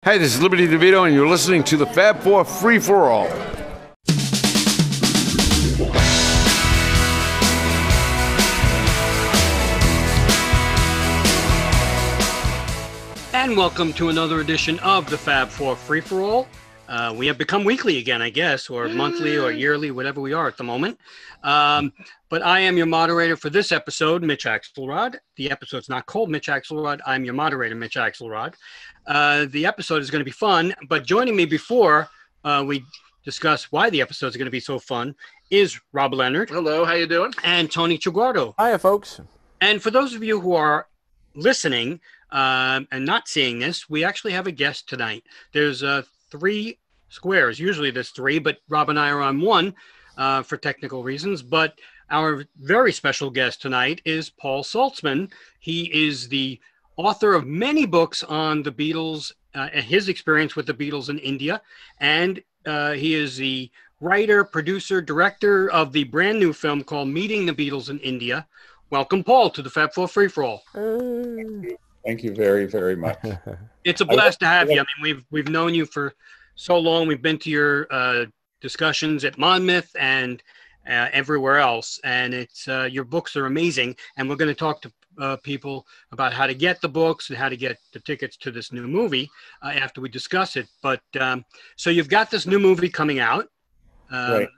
Hi, this is Liberty DeVito, and you're listening to the Fab Four Free For All. And welcome to another edition of the Fab Four Free For All. We have become weekly again, I guess, or monthly or yearly, whatever we are at the moment. But I am your moderator for this episode, Mitch Axelrod. The episode's not called Mitch Axelrod. I'm your moderator, Mitch Axelrod. The episode is going to be fun, but joining me before we discuss why the episode is going to be so fun is Rob Leonard. Hello, how you doing? And Tony Chiguardo. Hiya, folks. And for those of you who are listening and not seeing this, we actually have a guest tonight. There's 3 squares. Usually there's 3, but Rob and I are on 1 for technical reasons. But our very special guest tonight is Paul Saltzman. He is the author of many books on the Beatles, his experience with the Beatles in India. And he is the writer, producer, director of the brand new film called Meeting the Beatles in India. Welcome, Paul, to the Fab Four Free For All. Thank you very, very much. It's a blast to have you. I mean, we've known you for so long. We've been to your discussions at Monmouth and everywhere else, and it's your books are amazing. And we're going to talk to people about how to get the books and how to get the tickets to this new movie after we discuss it. But so you've got this new movie coming out. Right.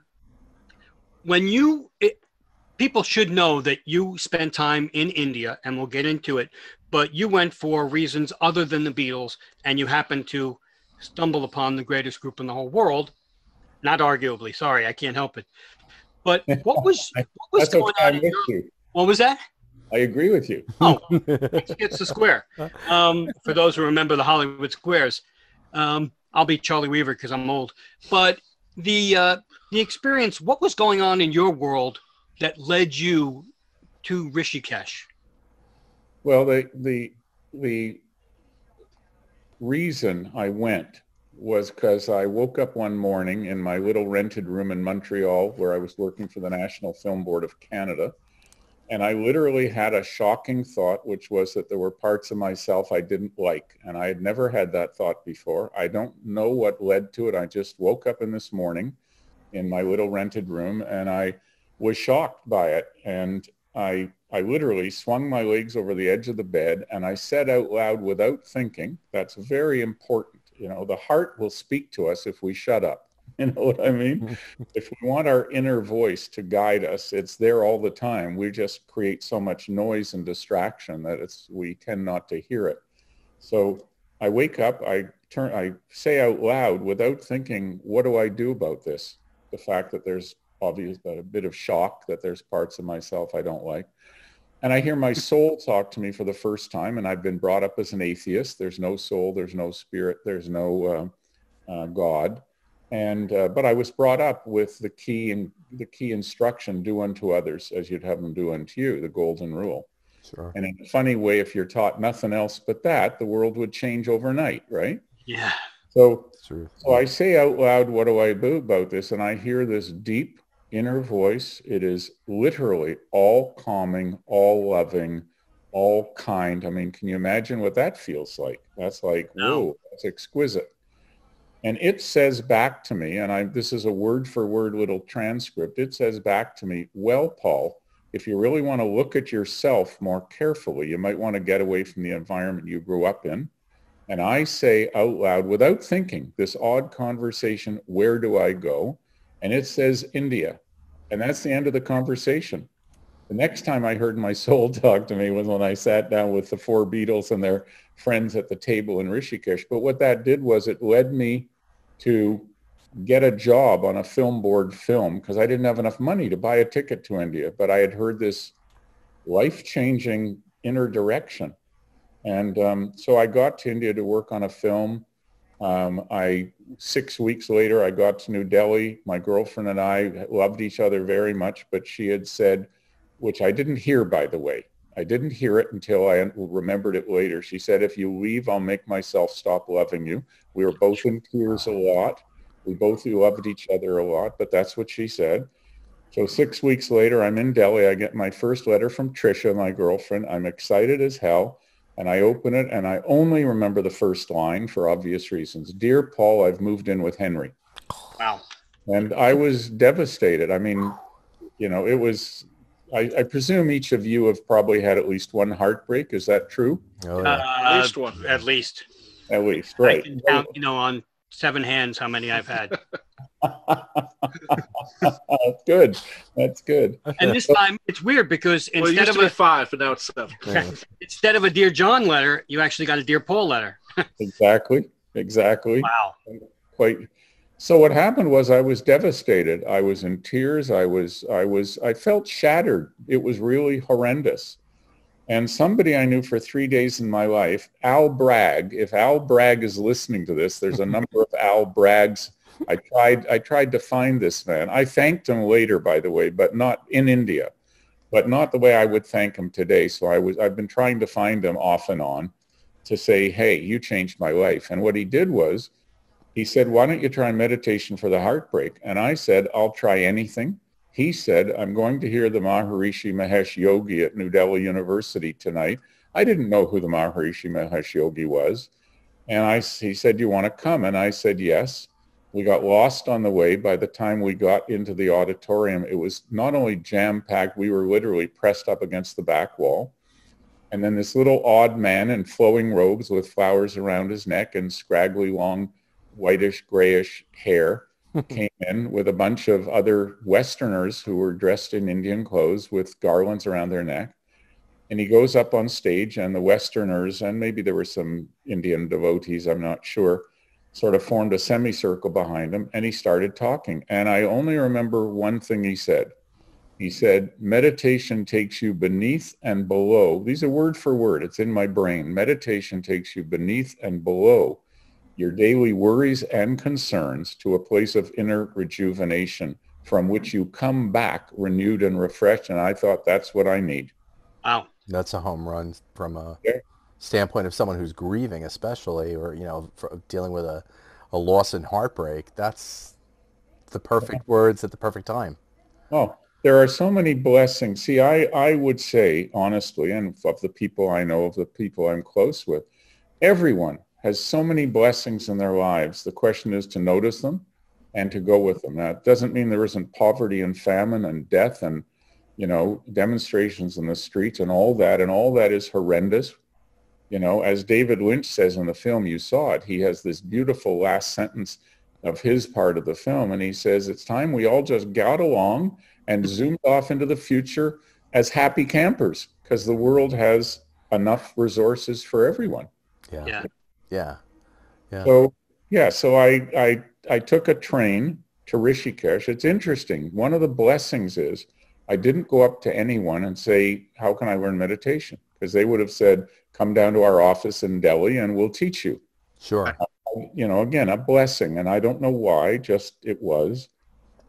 People should know that you spent time in India, and we'll get into it, but you went for reasons other than the Beatles, and you happened to stumble upon the greatest group in the whole world. Not arguably, sorry, I can't help it. But what was going on in Europe? What was that? I agree with you. Oh, it's the square. For those who remember the Hollywood squares, I'll be Charlie Weaver because I'm old. But the experience, what was going on in your world that led you to Rishikesh? Well, the reason I went was because I woke up one morning in my little rented room in Montreal where I was working for the National Film Board of Canada. And I literally had a shocking thought, which was that there were parts of myself I didn't like. And I had never had that thought before. I don't know what led to it. I just woke up in this morning in my little rented room and I was shocked by it. And I literally swung my legs over the edge of the bed and I said out loud without thinking, that's very important. You know, the heart will speak to us if we shut up. You know what I mean? If we want our inner voice to guide us, it's there all the time. We just create so much noise and distraction that we tend not to hear it. So I wake up, I say out loud without thinking, what do I do about this? The fact that there's obviously a bit of shock that there's parts of myself I don't like. And I hear my soul talk to me for the first time. And I've been brought up as an atheist. There's no soul, there's no spirit, there's no God. And but I was brought up with the key instruction, do unto others as you'd have them do unto you, the golden rule. Sure. And in a funny way, if you're taught nothing else but that, the world would change overnight, right? Yeah. So I say out loud, what do I do about this? And I hear this deep inner voice. It is literally all calming, all loving, all kind. I mean, can you imagine what that feels like? That's like, whoa, that's exquisite. And it says back to me, and this is a word for word little transcript. It says back to me, well, Paul, if you really want to look at yourself more carefully, you might want to get away from the environment you grew up in. And I say out loud, without thinking, this odd conversation, where do I go? And it says India. And that's the end of the conversation. The next time I heard my soul talk to me was when I sat down with the 4 Beatles and their friends at the table in Rishikesh. But what that did was it led me to get a job on a film board film because I didn't have enough money to buy a ticket to India. But I had heard this life-changing inner direction. And so I got to India to work on a film. 6 weeks later, I got to New Delhi. My girlfriend and I loved each other very much, but she had said, which I didn't hear, by the way. I didn't hear it until I remembered it later. She said, if you leave, I'll make myself stop loving you. We were both in tears a lot. We both loved each other a lot, but that's what she said. So 6 weeks later, I'm in Delhi. I get my first letter from Trisha, my girlfriend. I'm excited as hell. And I open it, and I only remember the first line for obvious reasons. Dear Paul, I've moved in with Henry. Wow. And I was devastated. I mean, it was, I presume each of you have probably had at least one heartbreak. Is that true? Oh, yeah. At least one. At least. At least, right. I can count, on 7 hands how many I've had. Good. That's good. And this time it's weird because instead of a 5, but now it's 7. instead of a Dear John letter, you actually got a Dear Paul letter. Exactly. Wow. Quite. So what happened was I was devastated. I was in tears. I felt shattered. It was really horrendous. And somebody I knew for 3 days in my life, Al Bragg, if Al Bragg is listening to this, there's a number of Al Braggs. I tried to find this man. I thanked him later, by the way, but not in India, but not the way I would thank him today. So I've been trying to find him off and on to say, hey, you changed my life. And what he did was he said, why don't you try meditation for the heartbreak? And I said, I'll try anything. He said, I'm going to hear the Maharishi Mahesh Yogi at New Delhi University tonight. I didn't know who the Maharishi Mahesh Yogi was. And he said, you want to come? And I said, yes. We got lost on the way. By the time we got into the auditorium, it was not only jam-packed, we were literally pressed up against the back wall. And then this little odd man in flowing robes with flowers around his neck and scraggly, long, whitish, grayish hair came in with a bunch of other Westerners who were dressed in Indian clothes with garlands around their neck. And he goes up on stage, and the Westerners, and maybe there were some Indian devotees, I'm not sure, sort of formed a semicircle behind him, and he started talking. And I only remember one thing he said. He said, meditation takes you beneath and below. These are word for word. It's in my brain. Meditation takes you beneath and below your daily worries and concerns to a place of inner rejuvenation from which you come back renewed and refreshed. And I thought, that's what I need. Wow. That's a home run from a standpoint of someone who's grieving, especially, or, dealing with a loss and heartbreak. That's the perfect words at the perfect time. Oh, there are so many blessings. See, I would say, honestly, and of the people I know, of the people I'm close with, everyone has so many blessings in their lives. The question is to notice them and to go with them. Now, it doesn't mean there isn't poverty and famine and death and, demonstrations in the streets and all that is horrendous. As David Lynch says in the film, you saw it, he has this beautiful last sentence of his part of the film, and he says, it's time we all just got along and zoomed off into the future as happy campers, because the world has enough resources for everyone. Yeah. So I took a train to Rishikesh. It's interesting. One of the blessings is I didn't go up to anyone and say, how can I learn meditation? Because they would have said, come down to our office in Delhi and we'll teach you. Sure. Again, a blessing. And I don't know why, just it was.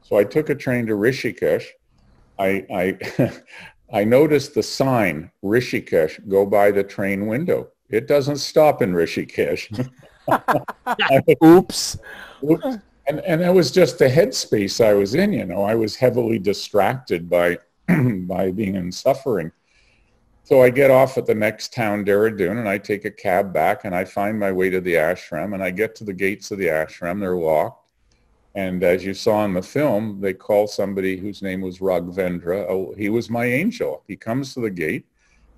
So I took a train to Rishikesh. I I noticed the sign, Rishikesh, go by the train window. It doesn't stop in Rishikesh. Oops. And that was just the headspace I was in, I was heavily distracted by by being in suffering. So I get off at the next town, Dehradun, and I take a cab back and I find my way to the ashram, and I get to the gates of the ashram. They're locked. And as you saw in the film, they call somebody whose name was Raghavendra. Oh, he was my angel. He comes to the gate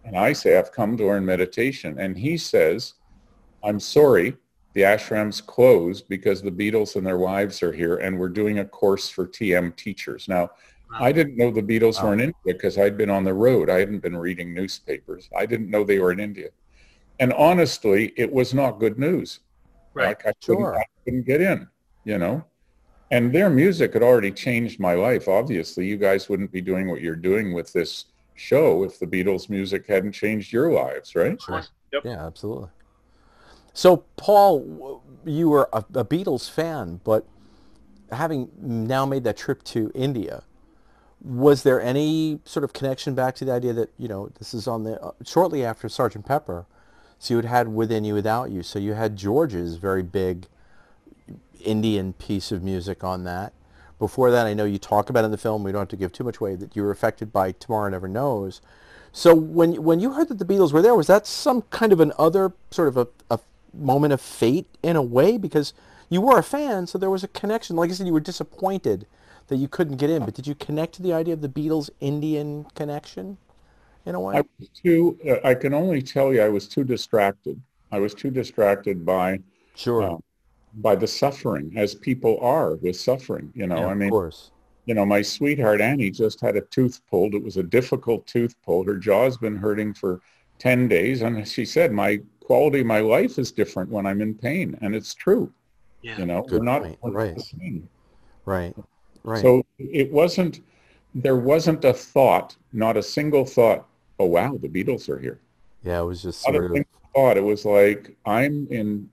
and I say, I've come to learn meditation. And he says, I'm sorry, the ashram's closed because the Beatles and their wives are here and we're doing a course for TM teachers. Now, I didn't know the Beatles were in India because I'd been on the road. I hadn't been reading newspapers. I didn't know they were in India. And honestly, it was not good news. Right. Like I couldn't get in, And their music had already changed my life. Obviously, you guys wouldn't be doing what you're doing with this show if the Beatles' music hadn't changed your lives, right? Sure. Yep. Yeah, absolutely. So, Paul, you were a Beatles fan, but having now made that trip to India, was there any sort of connection back to the idea that, this is on the shortly after Sgt. Pepper, so you had Within You, Without You, so you had George's very big Indian piece of music on that. Before that, I know you talk about in the film, we don't have to give too much away, that you were affected by Tomorrow Never Knows. So when you heard that the Beatles were there, was that some kind of an other sort of a moment of fate in a way? Because you were a fan, so there was a connection. Like I said, you were disappointed that you couldn't get in, but did you connect to the idea of the Beatles' Indian connection in a way? I can only tell you I was too distracted. I was too distracted Sure. by the suffering, as people are with suffering. Yeah, I of mean, course. my sweetheart Annie just had a tooth pulled. It was a difficult tooth pull. Her jaw's been hurting for 10 days. And she said, my quality of my life is different when I'm in pain. And it's true. Yeah. We're Good not point. the same. Right. So there wasn't a thought, not a single thought, oh, wow, the Beatles are here. Yeah, it was just Not a sort of, single thought. It was like, I'm in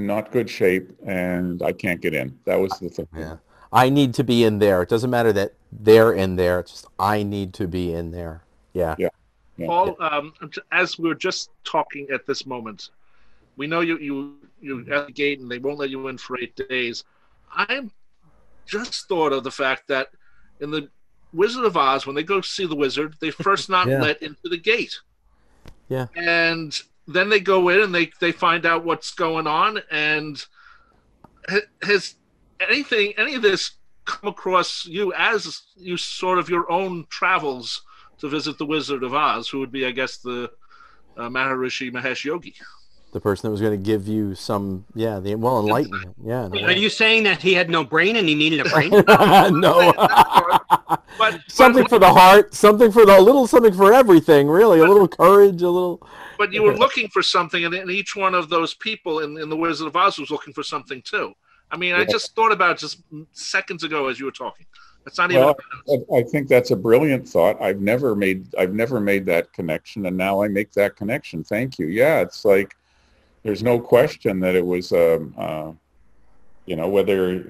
not good shape and I can't get in. That was the thing. yeah. I need to be in there. It doesn't matter that they're in there. It's just I need to be in there. Yeah. Yeah. Yeah. Paul, as we were just talking at this moment, we know you at the gate and they won't let you in for 8 days. I just thought of the fact that in the Wizard of Oz, when they go see the wizard, they first not Yeah. let into the gate. Yeah. And then they go in and they find out what's going on. And has any of this come across you as you sort of your own travels to visit the Wizard of Oz, who would be, I guess, the Maharishi Mahesh Yogi? The person that was going to give you some, enlightenment. Yeah. in a Are way. you saying that he had no brain and he needed a brain? No. But Something for the heart, a little something for everything, really. A little courage, a little. But you were looking for something, and each one of those people in the Wizard of Oz was looking for something too. I mean, I just thought about it just seconds ago as you were talking. That's not even. Well, I think that's a brilliant thought. I've never made that connection, and now I make that connection. Thank you. Yeah, it's like there's no question that it was, whether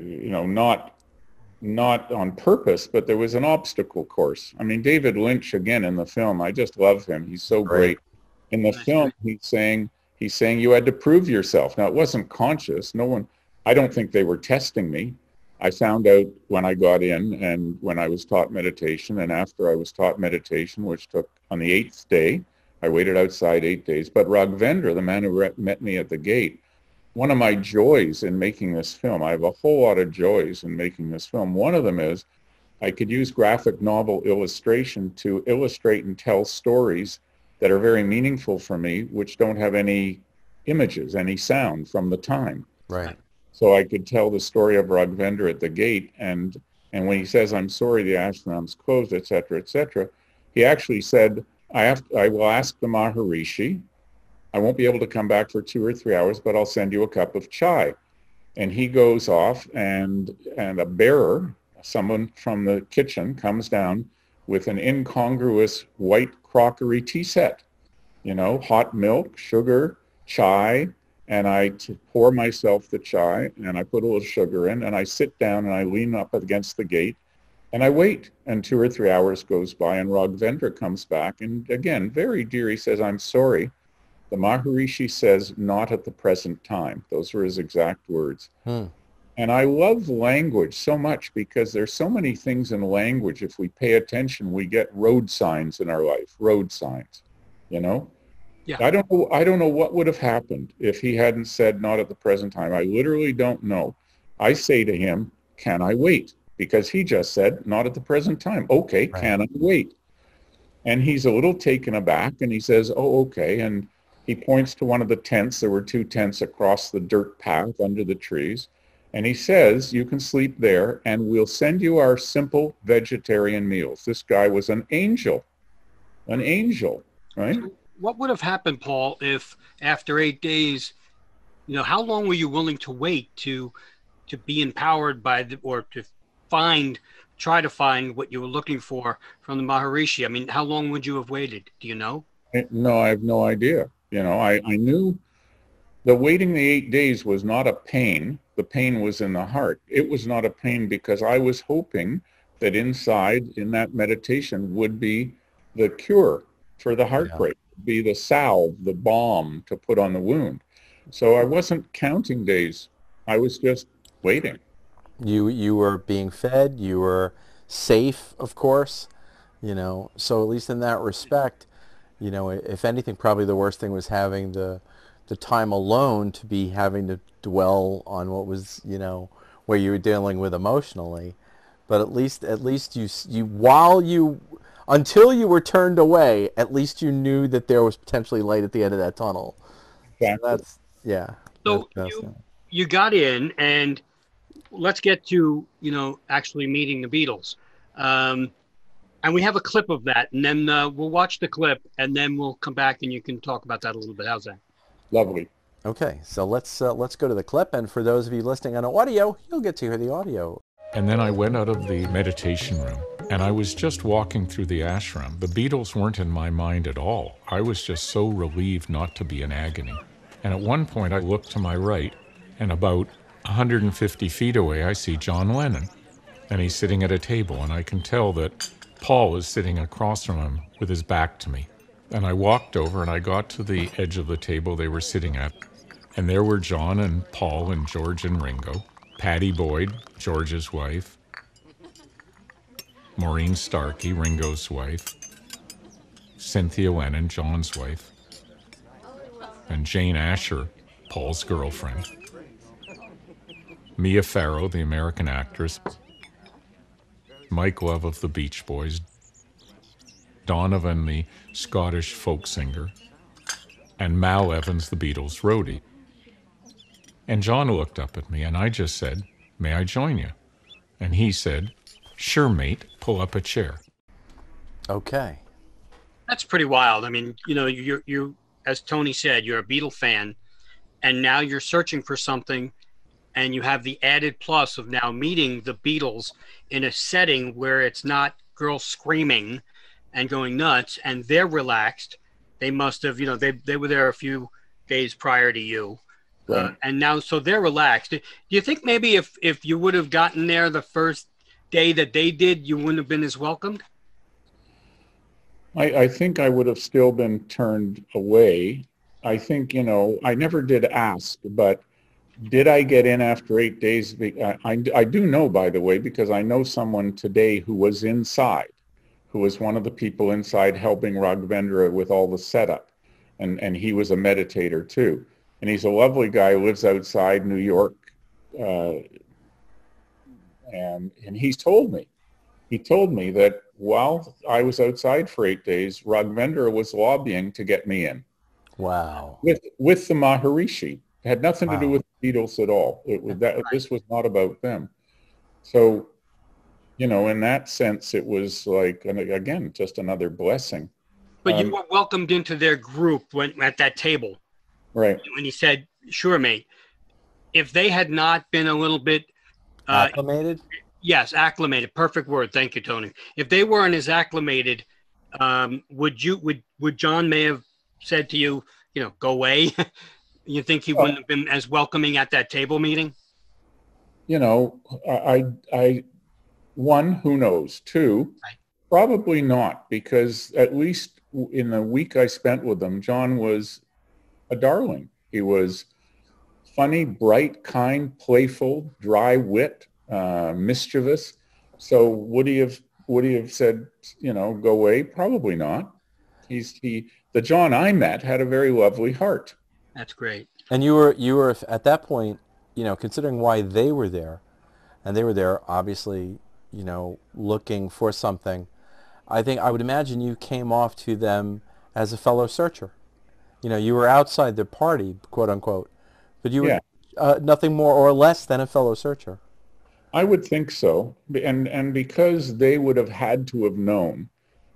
not on purpose, but there was an obstacle course. I mean, David Lynch again in the film. I just love him. He's so great. In the film, he's saying you had to prove yourself. Now, it wasn't conscious. I don't think they were testing me. I found out when I got in and when I was taught meditation, and after I was taught meditation, which took on the 8th day, I waited outside 8 days. But Raghvendra, the man who met me at the gate, one of my joys in making this film, I have a whole lot of joys in making this film. One of them is I could use graphic novel illustration to illustrate and tell stories that are very meaningful for me, which don't have any images, any sound from the time. Right. So I could tell the story of Raghvendra at the gate, and when he says, I'm sorry, the ashram's closed, et cetera, he actually said, I will ask the Maharishi. I won't be able to come back for 2 or 3 hours, but I'll send you a cup of chai. And he goes off, and a bearer, someone from the kitchen, comes down with an incongruous white crockery tea set, hot milk, sugar, chai, and I pour myself the chai, and I put a little sugar in, and I sit down, and I lean up against the gate, and I wait, and 2 or 3 hours goes by, and Raghvendra comes back, and again, very dear, he says, I'm sorry. The Maharishi says, not at the present time. Those were his exact words. And I love language so much because there's so many things in language. If we pay attention, we get road signs in our life, road signs, Yeah. I don't know what would have happened if he hadn't said not at the present time. I literally don't know. I say to him, can I wait? Because he just said not at the present time. Okay, right. Can I wait? And he's a little taken aback and he says, oh, okay. And he points to one of the tents. There were 2 tents across the dirt path under the trees. And he says, you can sleep there and we'll send you our simple vegetarian meals. This guy was an angel, right? What would have happened, Paul, if after 8 days, how long were you willing to wait to be empowered by or to try to find what you were looking for from the Maharishi? I mean, how long would you have waited? Do you know? No, I have no idea. I knew the waiting the 8 days was not a pain. The pain was in the heart. It was not a pain because I was hoping that inside in that meditation would be the cure for the heartbreak, be the salve, the balm to put on the wound. So I wasn't counting days. I was just waiting. You were being fed. You were safe, of course. you know. So at least in that respect, you know, if anything, probably the worst thing was having the time alone to be having to dwell on what was, you know, where you were dealing with emotionally. But at least you while you until you were turned away, at least you knew that there was potentially light at the end of that tunnel. Exactly. So that's yeah. So you got in, and let's get to, you know, actually meeting the Beatles. And we have a clip of that, and then we'll watch the clip, and then we'll come back and you can talk about that a little bit. How's that? Lovely. Okay, so let's go to the clip, and for those of you listening on audio, you'll get to hear the audio. And then I went out of the meditation room, and I was just walking through the ashram. The Beatles weren't in my mind at all. I was just so relieved not to be in agony. And at one point I looked to my right, and about 150 feet away I see John Lennon. And he's sitting at a table, and I can tell that Paul is sitting across from him with his back to me. And I walked over and I got to the edge of the table they were sitting at. And there were John and Paul and George and Ringo, Patti Boyd, George's wife, Maureen Starkey, Ringo's wife, Cynthia Lennon, John's wife, and Jane Asher, Paul's girlfriend, Mia Farrow, the American actress, Mike Love of the Beach Boys, Donovan, the Scottish folk singer, and Mal Evans, the Beatles roadie. And John looked up at me, and I just said, "May I join you?" And he said, "Sure, mate, pull up a chair." Okay. That's pretty wild. I mean, you know, you as Tony said, you're a Beatle fan, and now you're searching for something, and you have the added plus of now meeting the Beatles in a setting where it's not girls screaming and going nuts, and they're relaxed. They must have, you know, they were there a few days prior to you. Right. And now, so they're relaxed. Do you think maybe if you would have gotten there the first day that they did, you wouldn't have been as welcomed? I think I would have still been turned away. I think, you know, I never did ask, but did I get in after 8 days? I do know, by the way, because I know someone today who was inside, who was one of the people inside helping Raghvendra with all the setup. And he was a meditator too. And he's a lovely guy who lives outside New York. And he told me that while I was outside for 8 days, Raghvendra was lobbying to get me in. Wow. With the Maharishi. It had nothing to do with the Beatles at all. This was not about them. So, you know, in that sense, it was like, again, just another blessing. But you were welcomed into their group at that table. Right. When he said, "Sure, mate." If they had not been a little bit Acclimated? Yes, acclimated. Perfect word. Thank you, Tony. If they weren't as acclimated, would John may have said to you, you know, go away? You think he wouldn't have been as welcoming at that table meeting? You know, I one, who knows? Two, Right. Probably not, because at least in the week I spent with them, John was a darling. He was funny, bright, kind, playful, dry wit, mischievous. So would he have said, you know, go away? Probably not. The John I met had a very lovely heart. That's great. And you were at that point, you know, considering why they were there, and they were there obviously, you know, looking for something. I would imagine you came off to them as a fellow searcher. You know, you were outside the party, quote unquote, but you were nothing more or less than a fellow searcher. I would think so. And because they would have had to have known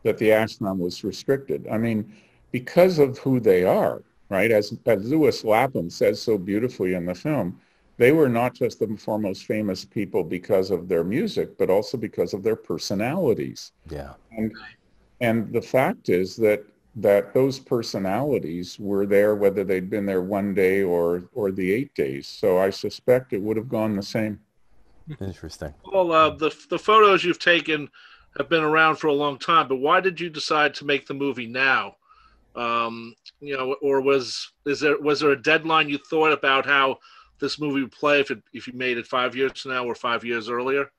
that the ashram was restricted. I mean, because of who they are, right? As Lewis Lapham says so beautifully in the film, they were not just the foremost famous people because of their music, but also because of their personalities. Yeah. And the fact is that those personalities were there, whether they'd been there 1 day or the 8 days. So I suspect it would have gone the same. Interesting. Well, the photos you've taken have been around for a long time, but why did you decide to make the movie now? You know, or was there a deadline you thought about how this movie would play if you made it 5 years from now or 5 years earlier?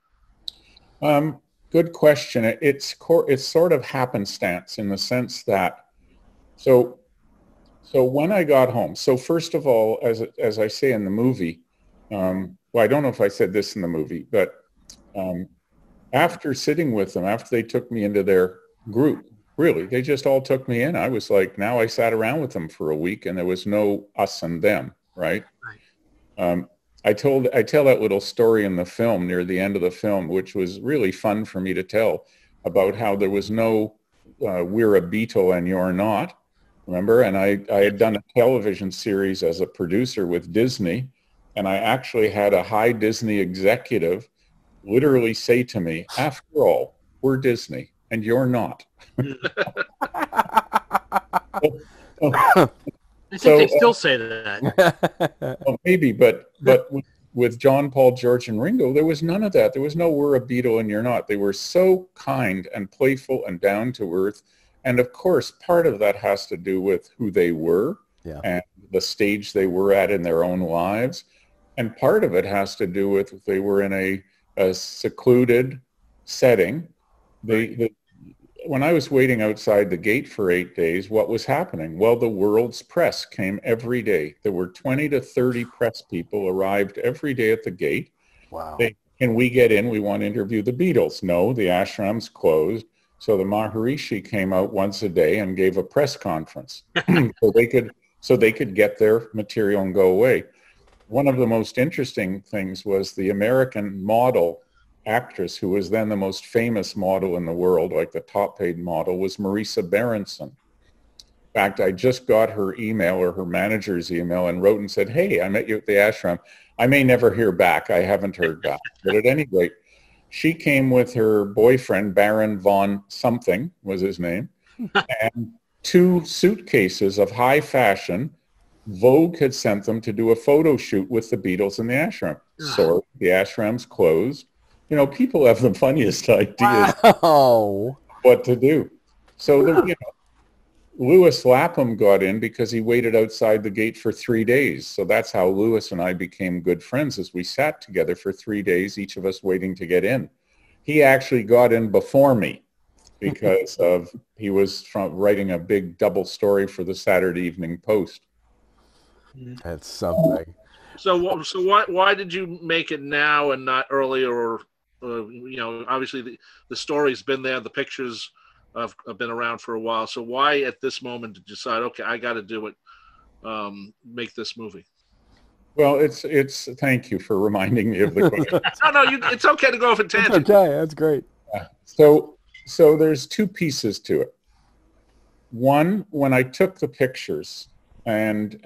Good question. It's sort of happenstance in the sense that, so when I got home, so first of all, as I say in the movie, well, I don't know if I said this in the movie, but after sitting with them, after they took me into their group, really, they just all took me in. I was like, now I sat around with them for a week and there was no us and them, right? I tell that little story in the film near the end of the film, which was really fun for me to tell, about how there was no we're a Beatle and you're not, remember? And I had done a television series as a producer with Disney, and I actually had a high Disney executive literally say to me, after all, we're Disney and you're not. I think they still say that. Well, maybe, but with John, Paul, George, and Ringo, there was none of that. There was no we're a Beatle and you're not. They were so kind and playful and down to earth. And of course, part of that has to do with who they were and the stage they were at in their own lives. And part of it has to do with they were in a secluded setting. When I was waiting outside the gate for 8 days, what was happening? Well, the world's press came every day. There were 20 to 30 press people arrived every day at the gate. Wow. Can we get in? We want to interview the Beatles. No, the ashram's closed. So the Maharishi came out once a day and gave a press conference so they could get their material and go away. One of the most interesting things was the American model actress, who was then the most famous model in the world, like the top paid model, was Marisa Berenson. In fact, I just got her email, or her manager's email, and wrote and said, hey, I met you at the ashram. I may never hear back. I haven't heard back. But at any rate, she came with her boyfriend, Baron von something was his name, and 2 suitcases of high fashion. Vogue had sent them to do a photo shoot with the Beatles in the ashram. So the ashram's closed. You know, people have the funniest ideas what to do. So, Lewis Lapham got in because he waited outside the gate for 3 days. So that's how Lewis and I became good friends, as we sat together for 3 days, each of us waiting to get in. He actually got in before me because he was writing a big double story for the Saturday Evening Post. That's something. So why did you make it now and not earlier? Or obviously the story's been there, the pictures have been around for a while. So why at this moment did you decide, okay, I got to do it, make this movie? Well, it's. Thank you for reminding me of the question. No, it's okay to go off a tangent. Okay, that's great. So there's 2 pieces to it. One, when I took the pictures, and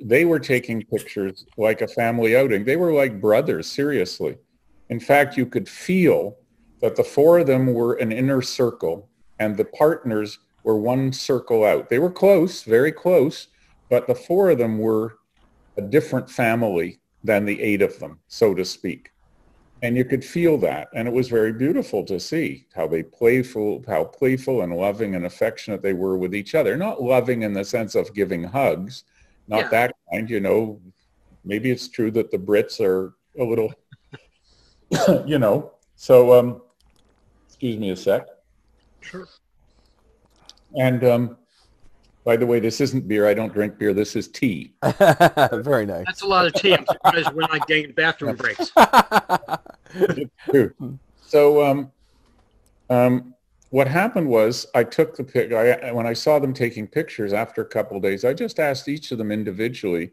they were taking pictures like a family outing. They were like brothers, seriously. In fact, you could feel that the 4 of them were an inner circle and the partners were 1 circle out. They were close, very close, but the 4 of them were a different family than the 8 of them, so to speak. And you could feel that. And it was very beautiful to see how playful and loving and affectionate they were with each other. Not loving in the sense of giving hugs, not that kind, Maybe it's true that the Brits are a little, So, excuse me a sec. Sure. And by the way, this isn't beer. I don't drink beer. This is tea. Very nice. That's a lot of tea. I'm surprised we're not getting bathroom breaks. It's true. So what happened was I took the pic. When I saw them taking pictures after a couple of days, I just asked each of them individually,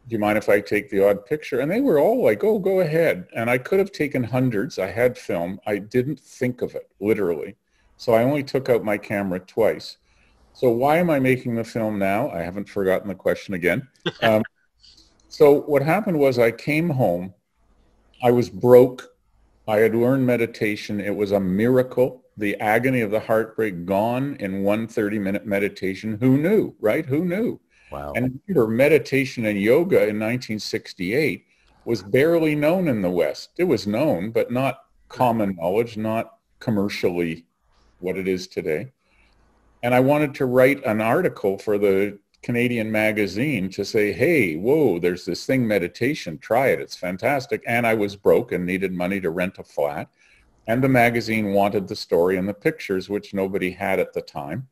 do you mind if I take the odd picture? And they were all like, oh, go ahead. And I could have taken hundreds. I had film. I didn't think of it, literally. So I only took out my camera twice. So why am I making the film now? I haven't forgotten the question again. So what happened was I came home. I was broke. I had learned meditation. It was a miracle. The agony of the heartbreak gone in one 30-minute meditation. Who knew, right? Who knew? Wow. And remember, meditation and yoga in 1968 was barely known in the West. It was known, but not common knowledge, not commercially what it is today. And I wanted to write an article for the Canadian magazine to say, hey, whoa, there's this thing, meditation, try it, it's fantastic. And I was broke and needed money to rent a flat. and the magazine wanted the story and the pictures, which nobody had at the time.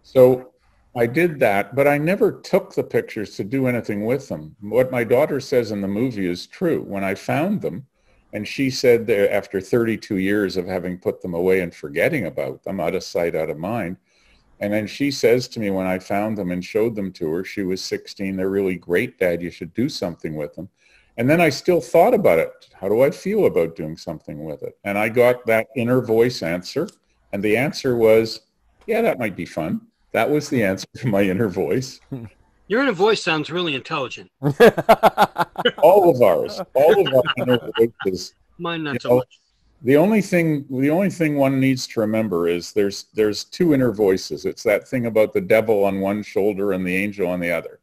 So I did that, but I never took the pictures to do anything with them. What my daughter says in the movie is true. When I found them, and she said that after 32 years of having put them away and forgetting about them, out of sight, out of mind, and then she says to me when I found them and showed them to her, she was 16, they're really great, Dad, you should do something with them. And then I still thought about it. How do I feel about doing something with it? And I got that inner voice answer. And the answer was, yeah, that might be fun. That was the answer to my inner voice. Your inner voice sounds really intelligent. All of our inner voices. Mine not so much. The only thing one needs to remember is there's two inner voices. It's that thing about the devil on one shoulder and the angel on the other.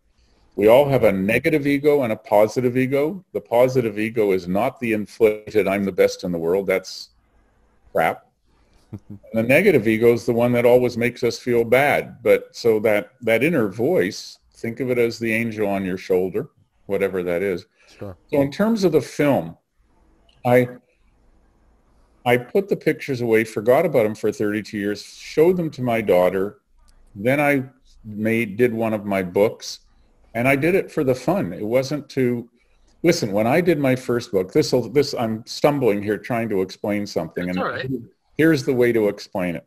We all have a negative ego and a positive ego. The positive ego is not the inflated, I'm the best in the world. That's crap. And the negative ego is the one that always makes us feel bad. But so that inner voice, think of it as the angel on your shoulder, whatever that is. Sure. So in terms of the film, I put the pictures away, forgot about them for 32 years, showed them to my daughter. Then I did one of my books. And I did it for the fun. It wasn't to, listen, when I did my first book, I'm stumbling here trying to explain something. That's and all right. Here's the way to explain it.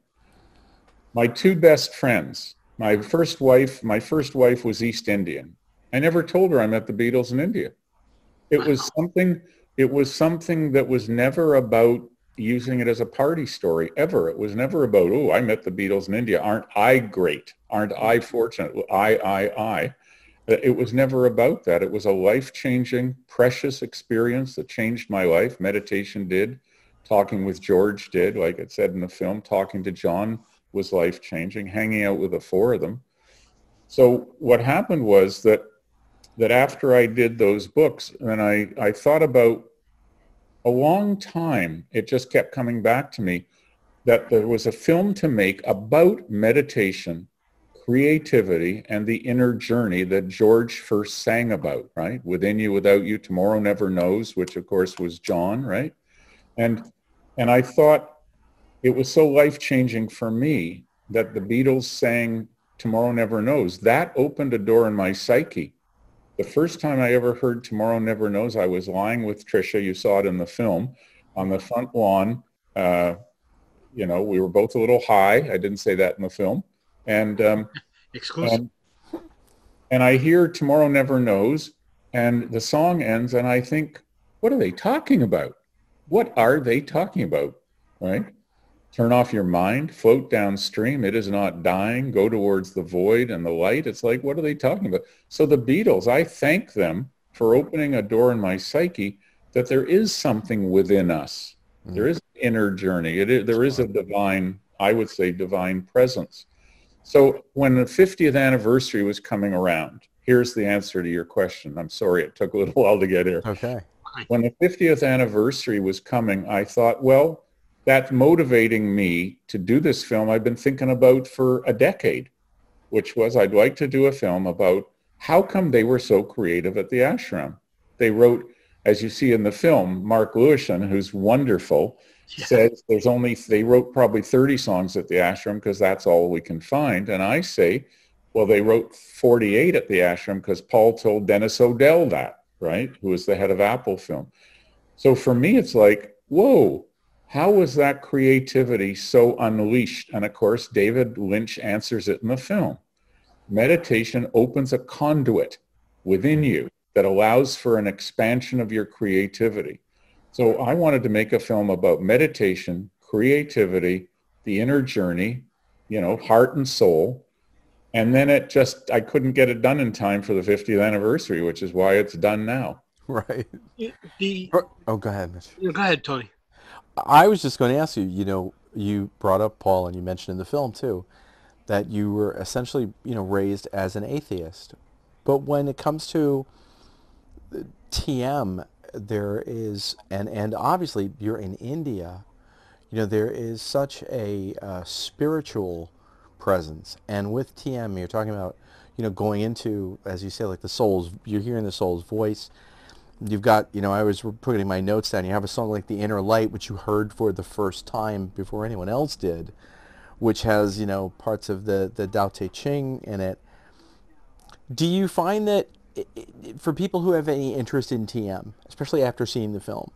My two best friends, my first wife was East Indian. I never told her I met the Beatles in India. It was something that was never about using it as a party story, ever. It was never about, oh, I met the Beatles in India. Aren't I great? Aren't I fortunate? I. It was never about that. It was a life-changing, precious experience that changed my life. Meditation did. Talking with George did. Like it said in the film, talking to John was life-changing. Hanging out with the four of them. So what happened was that after I did those books, and I thought about a long time, it just kept coming back to me that there was a film to make about meditation, creativity, and the inner journey that George first sang about, right? Within You, Without You, Tomorrow Never Knows, which of course was John, right? And I thought it was so life-changing for me that the Beatles sang Tomorrow Never Knows. That opened a door in my psyche. The first time I ever heard Tomorrow Never Knows, I was lying with Trisha, you saw it in the film, on the front lawn. We were both a little high. I didn't say that in the film. And exclusive. And I hear Tomorrow Never Knows, and the song ends, and I think, what are they talking about? What are they talking about? Right? Turn off your mind, float downstream. It is not dying. Go towards the void and the light. It's like, what are they talking about? So the Beatles, I thank them for opening a door in my psyche that there is something within us. Mm. There is an inner journey. There is a divine, I would say, divine presence. So when the 50th anniversary was coming around, here's the answer to your question. I'm sorry, it took a little while to get here. Okay. When the 50th anniversary was coming, I thought, well, that's motivating me to do this film I've been thinking about for a decade, which was I'd like to do a film about how come they were so creative at the ashram. They wrote, as you see in the film, Mark Lewisohn, who's wonderful, says they wrote probably 30 songs at the ashram because that's all we can find. And I say, well, they wrote 48 at the ashram because Paul told Dennis O'Dell that, right? Who was the head of Apple Film. So for me, it's like, whoa, how was that creativity so unleashed? And of course, David Lynch answers it in the film. Meditation opens a conduit within you that allows for an expansion of your creativity. So I wanted to make a film about meditation, creativity, the inner journey, heart and soul. And then I couldn't get it done in time for the 50th anniversary, which is why it's done now. Right. Oh, go ahead, Mitch. Go ahead, Tony. I was just going to ask you, you brought up Paul, and you mentioned in the film too, that you were essentially, raised as an atheist. But when it comes to TM, there is, and obviously you're in India, there is such a spiritual presence. And with TM, you're talking about, going into, as you say, like the soul's, you're hearing the soul's voice. You've got, I was putting my notes down. You have a song like The Inner Light, which you heard for the first time before anyone else did, which has, parts of the Tao Te Ching in it. Do you find that for people who have any interest in TM, especially after seeing the film,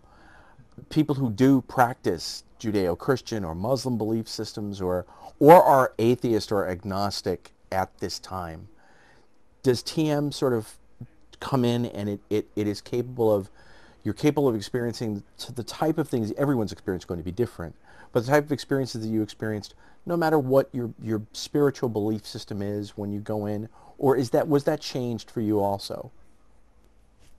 people who do practice Judeo-Christian or Muslim belief systems or are atheist or agnostic at this time, does TM sort of come in and it is capable of, you're capable of experiencing the type of things, everyone's experience is going to be different, but the type of experiences that you experienced, no matter what your spiritual belief system is when you go in, or was that changed for you also?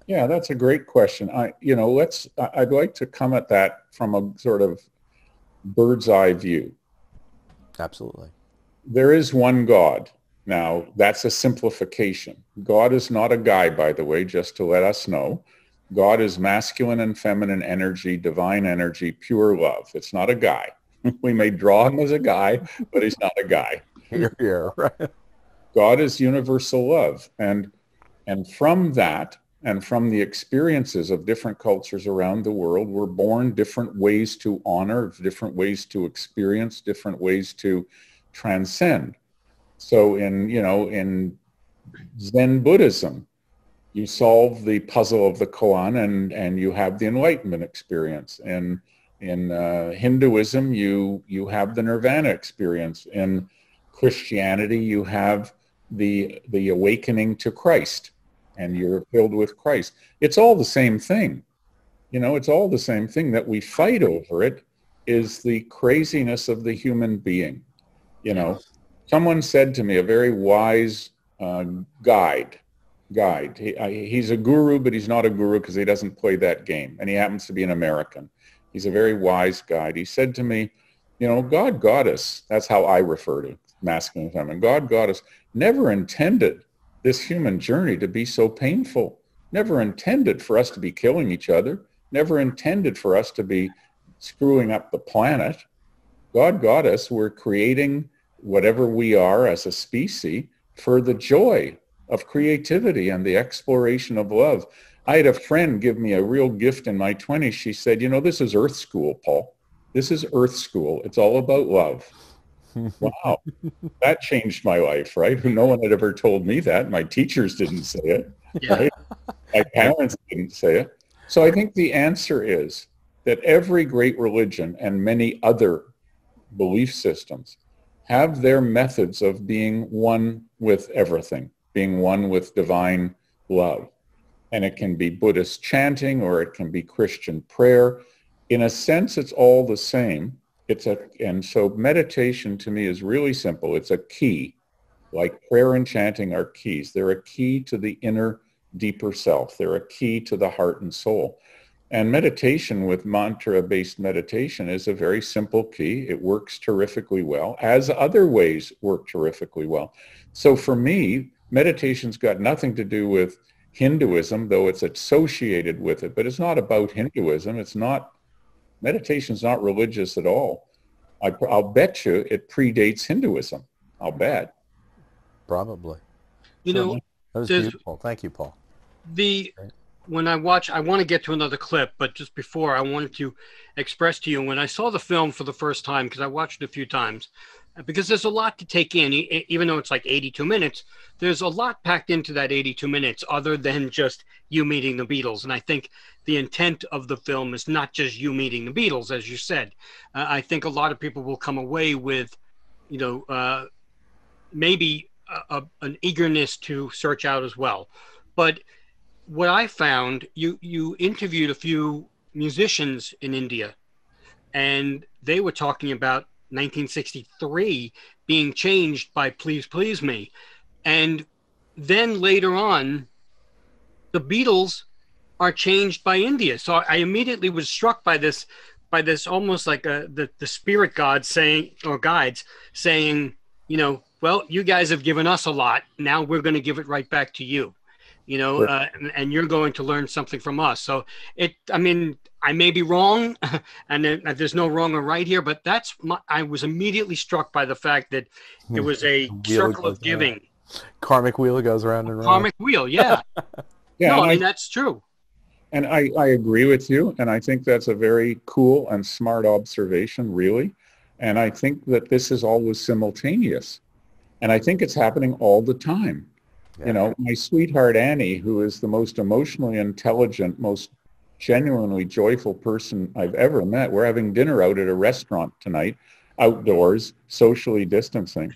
Yeah, that's a great question. I'd like to come at that from a sort of bird's eye view. Absolutely. There is one God. Now, that's a simplification. God is not a guy, by the way, just to let us know. God is masculine and feminine energy, divine energy, pure love. It's not a guy. We may draw him as a guy, but he's not a guy. Yeah, right. God is universal love. And from that, and from the experiences of different cultures around the world, we're born different ways to honor, different ways to experience, different ways to transcend. So in Zen Buddhism, you solve the puzzle of the koan and you have the enlightenment experience. In Hinduism, you have the nirvana experience. In Christianity, you have the awakening to Christ, and you're filled with Christ. It's all the same thing. It's all the same thing. That we fight over it is the craziness of the human being. Someone said to me, a very wise guide. He's a guru, but he's not a guru because he doesn't play that game. And he happens to be an American. He's a very wise guide. He said to me, God got us. That's how I refer to masculine and feminine. God got us. Never intended this human journey to be so painful. Never intended for us to be killing each other. Never intended for us to be screwing up the planet. God got us. We're creating whatever we are as a species for the joy of creativity and the exploration of love. I had a friend give me a real gift in my 20s. She said, this is Earth School, Paul. This is Earth School. It's all about love. Wow. That changed my life, right? No one had ever told me that. My teachers didn't say it. Yeah. Right? My parents didn't say it. So I think the answer is that every great religion and many other belief systems have their methods of being one with everything, being one with divine love. And it can be Buddhist chanting or it can be Christian prayer. In a sense, it's all the same. And so meditation to me is really simple. It's a key, like prayer and chanting are keys. They're a key to the inner, deeper self. They're a key to the heart and soul. And meditation with mantra-based meditation is a very simple key. It works terrifically well, as other ways work terrifically well. So for me, meditation's got nothing to do with Hinduism, though it's associated with it, but it's not about Hinduism. Meditation's not religious at all. I'll bet you it predates Hinduism. I'll bet. Probably. That was beautiful. Thank you, Paul. When I want to get to another clip, but just before, I wanted to express to you, when I saw the film for the first time, because I watched it a few times, because there's a lot to take in, even though it's like 82 minutes, there's a lot packed into that 82 minutes other than just you meeting the Beatles. And I think the intent of the film is not just you meeting the Beatles, as you said. I think a lot of people will come away with, maybe an eagerness to search out as well. But what I found, you interviewed a few musicians in India, and they were talking about 1963 being changed by Please Please Me. And then later on, the Beatles are changed by India. So I immediately was struck by this almost like the spirit gods saying, or guides saying, well, you guys have given us a lot. Now we're going to give it right back to you. And you're going to learn something from us. So I may be wrong, and there's no wrong or right here, but I was immediately struck by the fact that it was a circle of giving. Karmic wheel goes round and round. Karmic wheel, yeah. Yeah, no, that's true. And I agree with you, and I think that's a very cool and smart observation, really. And I think that this is always simultaneous. And I think it's happening all the time. Yeah. You know, my sweetheart Annie, who is the most emotionally intelligent, most genuinely joyful person I've ever met. We're having dinner out at a restaurant tonight, outdoors, socially distancing.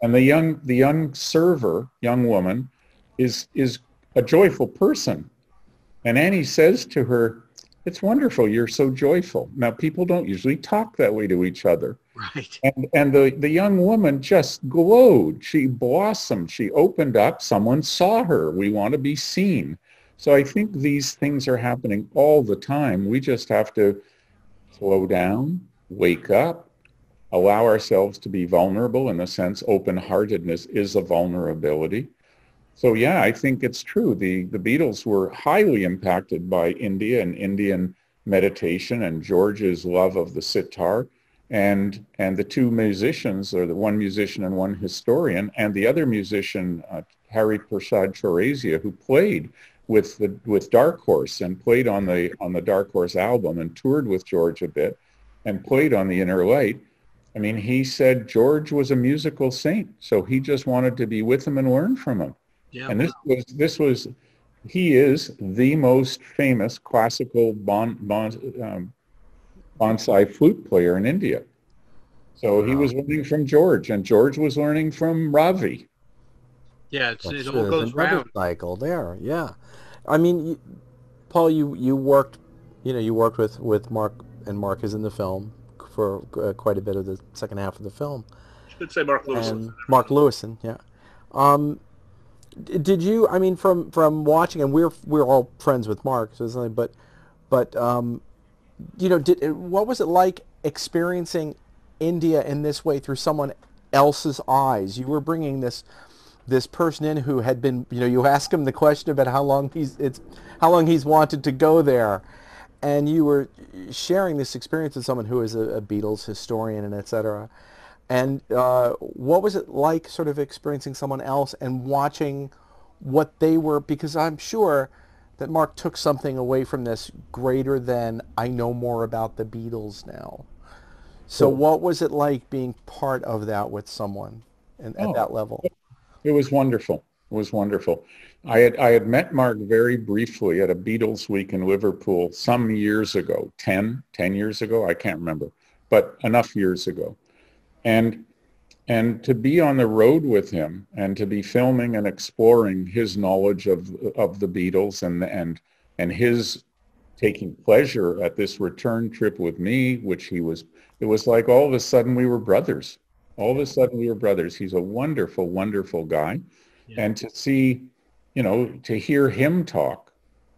And the young server, young woman, is a joyful person. And Annie says to her, "It's wonderful, you're so joyful." Now, people don't usually talk that way to each other. Right. And the young woman just glowed. She blossomed. She opened up. Someone saw her. We want to be seen. So I think these things are happening all the time. We just have to slow down, wake up, allow ourselves to be vulnerable. In a sense, open-heartedness is a vulnerability. So yeah, I think it's true. The Beatles were highly impacted by India and Indian meditation and George's love of the sitar, and the two musicians, or the one musician and one historian, and the other musician, Hari Prasad Chaurasia, who played with Dark Horse and played on the Dark Horse album and toured with George a bit and played on the Inner Light. I mean, he said George was a musical saint, so he just wanted to be with him and learn from him. Yeah. And he is the most famous classical bonsai flute player in India. So he was learning from George, and George was learning from Ravi. Yeah, it That's all true. goes There's another round. cycle there. Yeah, I mean, Paul, you worked with Mark, and Mark is in the film for quite a bit of the second half of the film. Should say Mark Lewisohn. And Mark Lewisohn, yeah. Did you? I mean, from watching, and we're all friends with Mark, so it's like, but what was it like experiencing India in this way through someone else's eyes? You were bringing this person in who had been, you ask him the question about how long he's wanted to go there, and you were sharing this experience with someone who is a Beatles historian and etc. And what was it like sort of experiencing someone else and watching what they were, because I'm sure that Mark took something away from this greater than I know more about the Beatles now. So what was it like being part of that with someone at that level? It was wonderful. It was wonderful. I had met Mark very briefly at a Beatles week in Liverpool some years ago, 10 years ago, I can't remember, but enough years ago. And to be on the road with him and to be filming and exploring his knowledge of the Beatles and his taking pleasure at this return trip with me, it was like all of a sudden we were brothers. All of a sudden we were brothers. He's a wonderful, wonderful guy. Yeah. And to see, to hear him talk,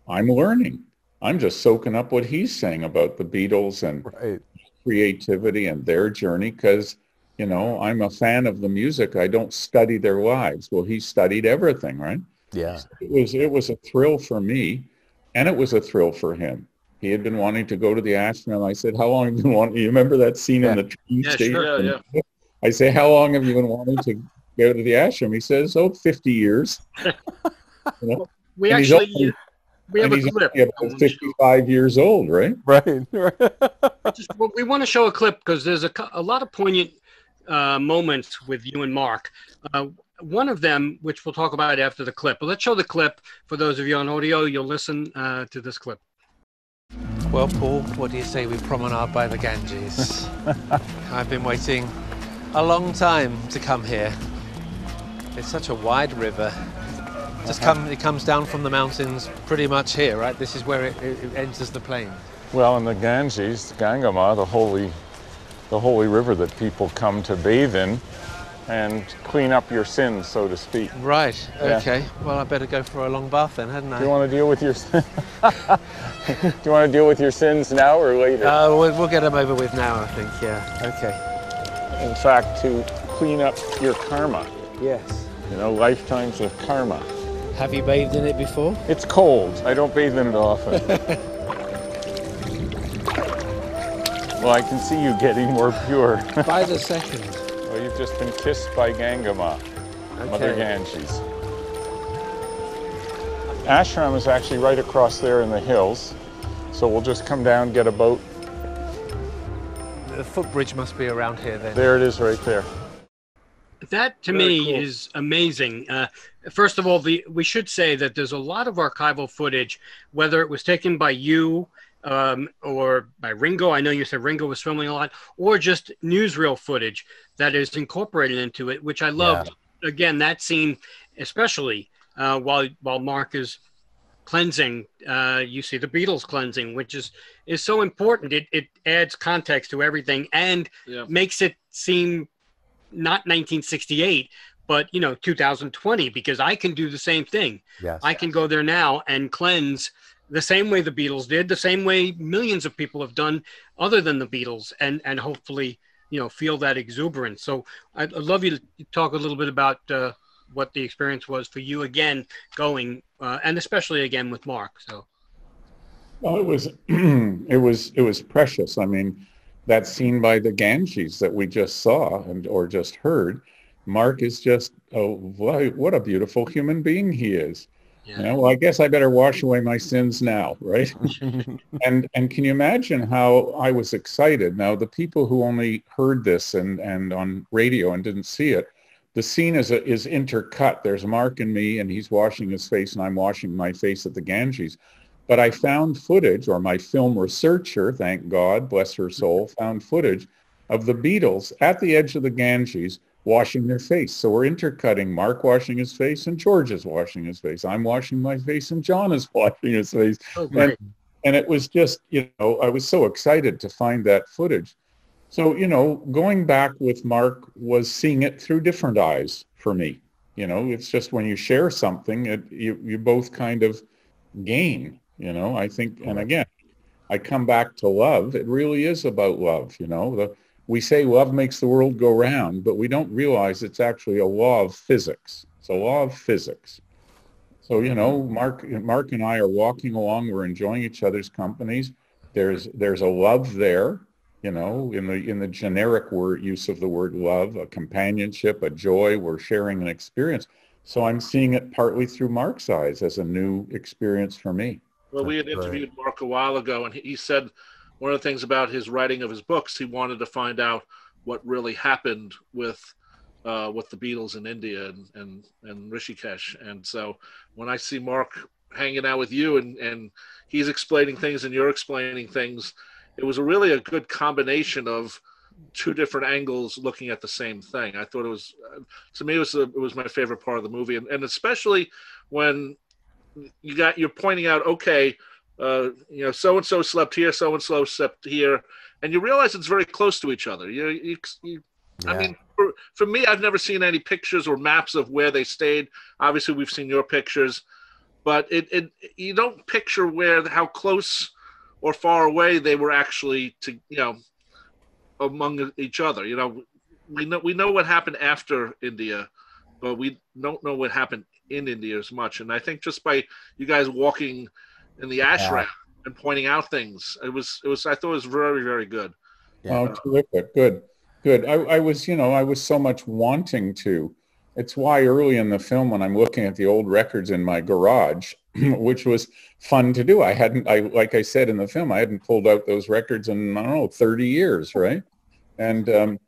I'm learning. I'm just soaking up what he's saying about the Beatles and creativity and their journey, because I'm a fan of the music. I don't study their lives. Well, he studied everything, right? Yeah. It was a thrill for me, and it was a thrill for him. He had been wanting to go to the ashram. I said, "How long have you been wanting?" You remember that scene in the train station? Sure, yeah. I say, "How long have you been wanting to go to the ashram?" He says, 50 years. We have a clip. About 55 years old, right? Right. We want to show a clip because there's a lot of poignant moments with you and Mark. One of them, which we'll talk about after the clip. But let's show the clip. For those of you on audio, you'll listen to this clip. Well, Paul, what do you say we promenade by the Ganges? I've been waiting a long time to come here. It's such a wide river. It comes down from the mountains pretty much here, right? This is where it enters the plain. Well, in the Ganges, Gangama, the holy river that people come to bathe in and clean up your sins, so to speak. Right. Okay. Yeah. Well, I better go for a long bath then, hadn't I? Do you want to deal with your Do you want to deal with your sins now or later? We'll get them over with now, I think. Yeah. Okay. In fact, to clean up your karma. Yes. Lifetimes of karma. Have you bathed in it before? It's cold. I don't bathe in it often. Well, I can see you getting more pure. By the second. Well, you've just been kissed by Gangama, Mother Ganges. ashram is actually right across there in the hills. So we'll just come down, get a boat. The footbridge must be around here then. There it is right there. That to Very me cool. is amazing. First of all, we should say that there's a lot of archival footage, whether it was taken by you or by Ringo. I know you said Ringo was filming a lot, or just newsreel footage that is incorporated into it, which I loved. Again, that scene, especially while Mark is cleansing, you see the Beatles cleansing, which is so important. It adds context to everything and makes it seem not 1968, but 2020, because I can do the same thing. Yes. I can go there now and cleanse the same way the Beatles did, the same way millions of people have done other than the Beatles, and hopefully feel that exuberance. So I'd love you to talk a little bit about what the experience was for you again going, and especially again with Mark. So, well, it was it was precious. I mean, that scene by the Ganges that we just saw or just heard, Mark is just, what a beautiful human being he is. yeah. Well, I guess I better wash away my sins now, right? and can you imagine how I was excited? Now, the people who only heard this and on radio and didn't see it, the scene is intercut. There's Mark and me, and he's washing his face, and I'm washing my face at the Ganges. But I found footage, or my film researcher, thank God, bless her soul, found footage of the Beatles at the edge of the Ganges washing their face. So we're intercutting Mark washing his face and George is washing his face. I'm washing my face and John is washing his face. Oh, great. And it was just, I was so excited to find that footage. So, going back with Mark was seeing it through different eyes for me. It's just when you share something, you both kind of gain. I think, and again, I come back to love. It really is about love. We say love makes the world go round, but we don't realize it's actually a law of physics. It's a law of physics. So, Mark and I are walking along. We're enjoying each other's companies. There's a love there, in the generic use of the word love, a companionship, a joy. We're sharing an experience. So I'm seeing it partly through Mark's eyes as a new experience for me. Well, we had interviewed Mark a while ago, and he said one of the things about his writing of his books, he wanted to find out what really happened with the Beatles in India and Rishikesh. And so when I see Mark hanging out with you and he's explaining things and you're explaining things, it was really a good combination of two different angles looking at the same thing. I thought it was, to me, it was my favorite part of the movie, and especially when you're pointing out, okay, so and so slept here, so and so slept here, and you realize it's very close to each other. I mean, for me, I've never seen any pictures or maps of where they stayed. Obviously, we've seen your pictures, but you don't picture how close or far away they were actually among each other. We know what happened after India, but we don't know what happened in India as much. And I think just by you guys walking in the ashram and pointing out things, I thought it was very, very good. Oh, terrific. Good. I was so much wanting to. It's why early in the film, when I'm looking at the old records in my garage, which was fun to do. Like I said in the film, I hadn't pulled out those records in, 30 years, right? And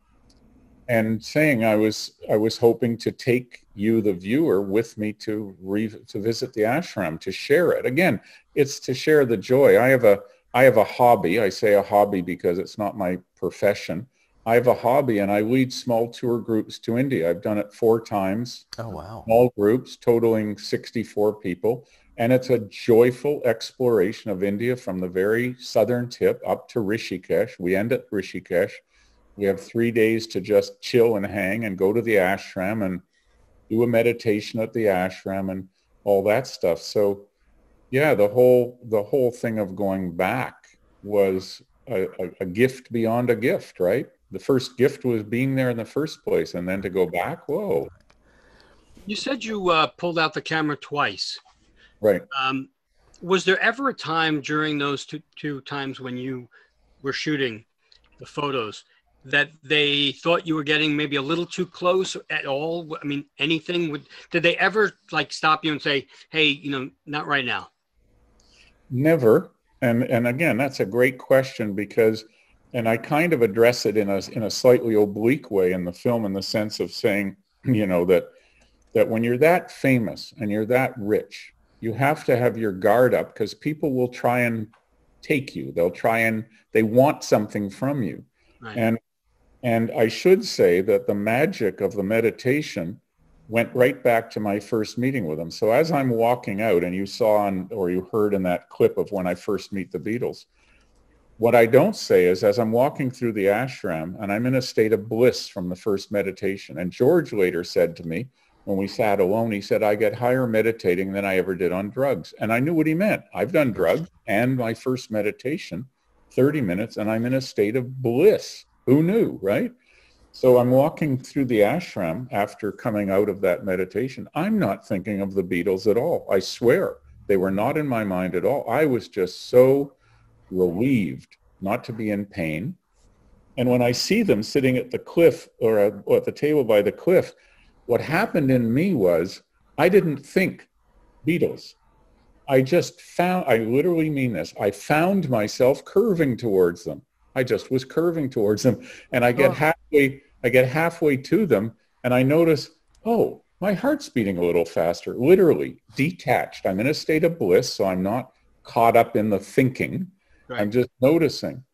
saying I was hoping to take you, the viewer, with me to visit the ashram, to share it. Again, it's to share the joy. I have a hobby. I say a hobby because it's not my profession. I have a hobby, and I lead small tour groups to India. I've done it 4 times. Oh, wow. Small groups totaling 64 people. And it's a joyful exploration of India from the very southern tip up to Rishikesh. We end at Rishikesh. We have 3 days to just chill and hang and go to the ashram and do a meditation at the ashram and all that stuff. So, yeah, the whole thing of going back was a gift beyond a gift, right? The first gift was being there in the first place, and then to go back, whoa. You said you pulled out the camera twice. Right. Was there ever a time during those two times when you were shooting the photos that they thought you were getting maybe a little too close at all? I mean, did they ever like stop you and say, hey, not right now? Never. And again, that's a great question because, and I kind of address it in a slightly oblique way in the film, in the sense of saying, that when you're that famous and you're that rich, you have to have your guard up because people will try and take you. They want something from you. Right. And I should say that the magic of the meditation went right back to my first meeting with them. So as I'm walking out, and you saw or you heard in that clip of when I first meet the Beatles, what I don't say is, as I'm walking through the ashram and I'm in a state of bliss from the first meditation, and George later said to me, when we sat alone, he said, I get higher meditating than I ever did on drugs. And I knew what he meant. I've done drugs and my first meditation, 30 minutes, and I'm in a state of bliss. Who knew, right? So I'm walking through the ashram after coming out of that meditation. I'm not thinking of the Beatles at all. I swear they were not in my mind at all. I was just so relieved not to be in pain. And when I see them sitting at the cliff or at the table by the cliff, what happened in me was I didn't think Beatles. I literally mean this. I found myself curving towards them. I just was curving towards them. And I get halfway to them and I notice, oh, my heart's beating a little faster, literally detached. I'm in a state of bliss, so I'm not caught up in the thinking. Right. I'm just noticing.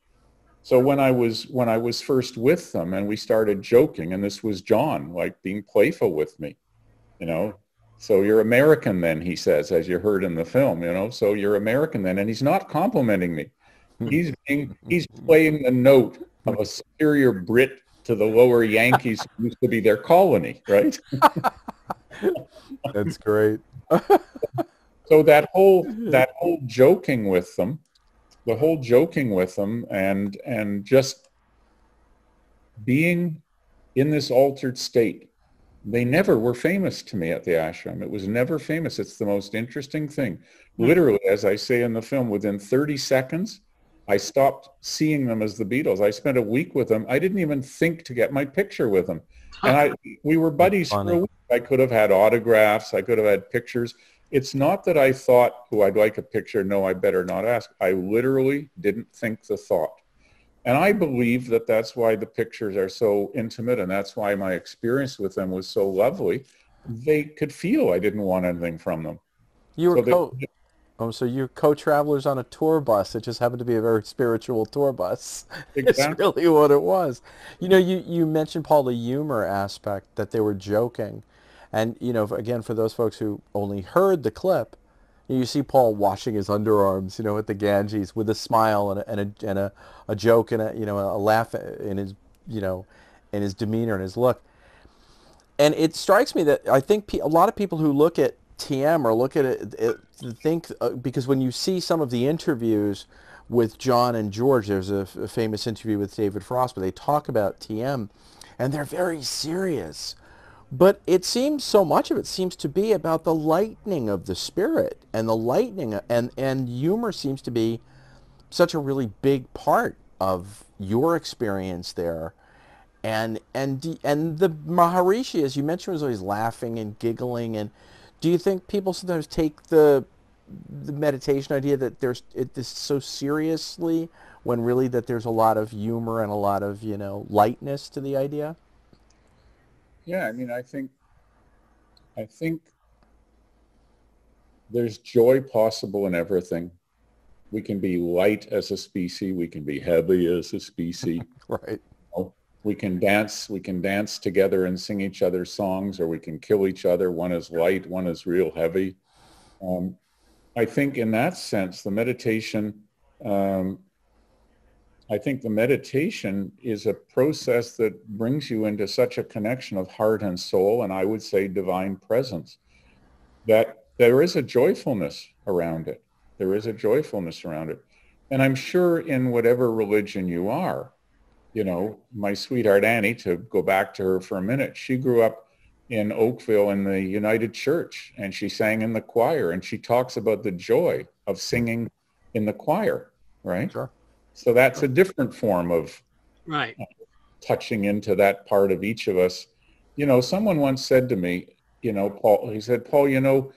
So when I was first with them and we started joking, and this was John, like being playful with me, so you're American then, he says, as you heard in the film, so you're American then. And he's not complimenting me. He's playing the note of a superior Brit to the lower Yankees who used to be their colony, right? That's great. So that whole joking with them, and just being in this altered state. They never were famous to me at the ashram. It was never famous. It's the most interesting thing. Literally, as I say in the film, within 30 seconds, I stopped seeing them as the Beatles. I spent a week with them. I didn't even think to get my picture with them. And we were buddies for a week. I could have had autographs. I could have had pictures. It's not that I thought, oh, I'd like a picture. No, I better not ask. I literally didn't think the thought. And I believe that that's why the pictures are so intimate, and that's why my experience with them was so lovely. They could feel I didn't want anything from them. So you're co-travelers on a tour bus. It just happened to be a very spiritual tour bus. Exactly. It's really what it was. You mentioned, Paul, the humor aspect, that they were joking. And, again, for those folks who only heard the clip, you see Paul washing his underarms, at the Ganges with a smile and a joke and a laugh in his, in his demeanor and his look. And it strikes me that I think a lot of people who look at TM or look at it think, because when you see some of the interviews with John and George, there's a famous interview with David Frost where they talk about TM, and they're very serious. But it seems, so much of it seems to be about the lightening of the spirit, and the lightening, and humor seems to be such a really big part of your experience there. And the Maharishi, as you mentioned, was always laughing and giggling. And do you think people sometimes take the meditation idea that there's this so seriously, when really that there's a lot of humor and a lot of lightness to the idea? Yeah, I think there's joy possible in everything. We can be light as a species. We can be heavy as a species. Right. We can dance together and sing each other's songs, or we can kill each other. One is light, one is real heavy. I think in that sense, the meditation is a process that brings you into such a connection of heart and soul, and I would say divine presence, that there is a joyfulness around it. And I'm sure in whatever religion you are, my sweetheart Annie, to go back to her for a minute, she grew up in Oakville in the United Church, and she sang in the choir, and she talks about the joy of singing in the choir, right? Sure. So that's a different form of, right. touching into that part of each of us. You know, someone once said to me, you know, Paul, he said, Paul, you know,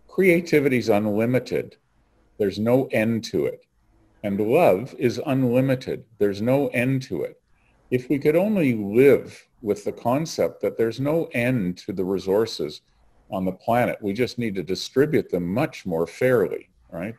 creativity is unlimited. There's no end to it. And love is unlimited. There's no end to it. If we could only live with the concept that there's no end to the resources on the planet, we just need to distribute them much more fairly, right?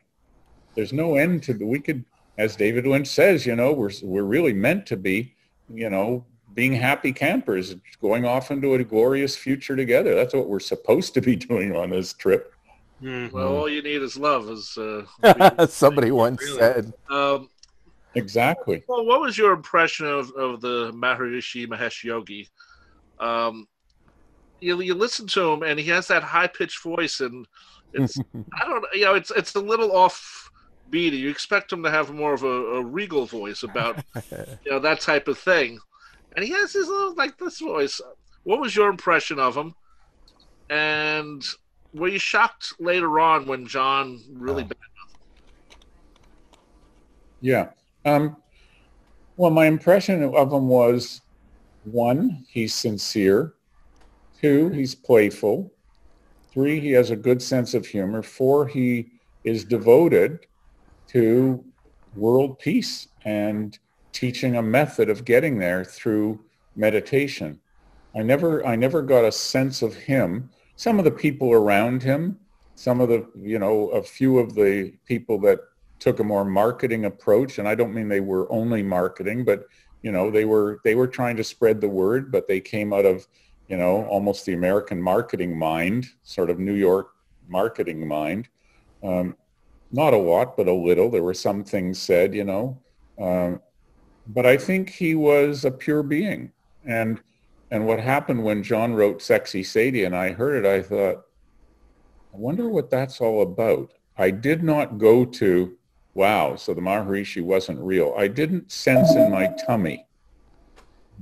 There's no end to, we could, as David Lynch says, you know, we're really meant to be, you know, being happy campers, going off into a glorious future together. That's what we're supposed to be doing on this trip. Well, all you need is love, as somebody once said. Exactly. Well, what was your impression of the Maharishi Mahesh Yogi? You listen to him, and he has that high-pitched voice, and it's I don't you know, it's a little off-beat. You expect him to have more of a regal voice about you know, that type of thing, and he has his little, like, this voice. What was your impression of him? And were you shocked later on when John really bad? Yeah. Well, my impression of him was, 1, he's sincere. 2, he's playful. 3, he has a good sense of humor. 4, he is devoted to world peace and teaching a method of getting there through meditation. I never got a sense of him. Some of the people around him, some of the, you know, a few of the people that took a more marketing approach, and I don't mean they were only marketing, but, you know, they were trying to spread the word, but they came out of, you know, almost the American marketing mind, sort of New York marketing mind. Not a lot, but a little. There were some things said, you know, but I think he was a pure being. And what happened when John wrote Sexy Sadie and I heard it, I thought, I wonder what that's all about. I did not go to, wow, so the Maharishi wasn't real. I didn't sense in my tummy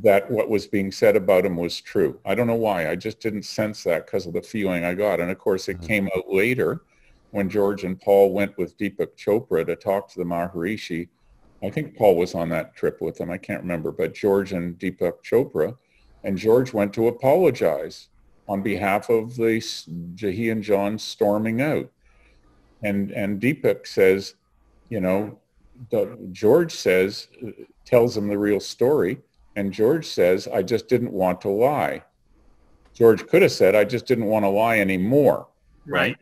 that what was being said about him was true. I don't know why. I just didn't sense that because of the feeling I got. And of course, it came out later when George and Paul went with Deepak Chopra to talk to the Maharishi. I think Paul was on that trip with them. I can't remember, but George and Deepak Chopra. And George went to apologize on behalf of he and John storming out. And Deepak says, you know, George tells him the real story. And George says, I just didn't want to lie. George could have said, I just didn't want to lie anymore. Right.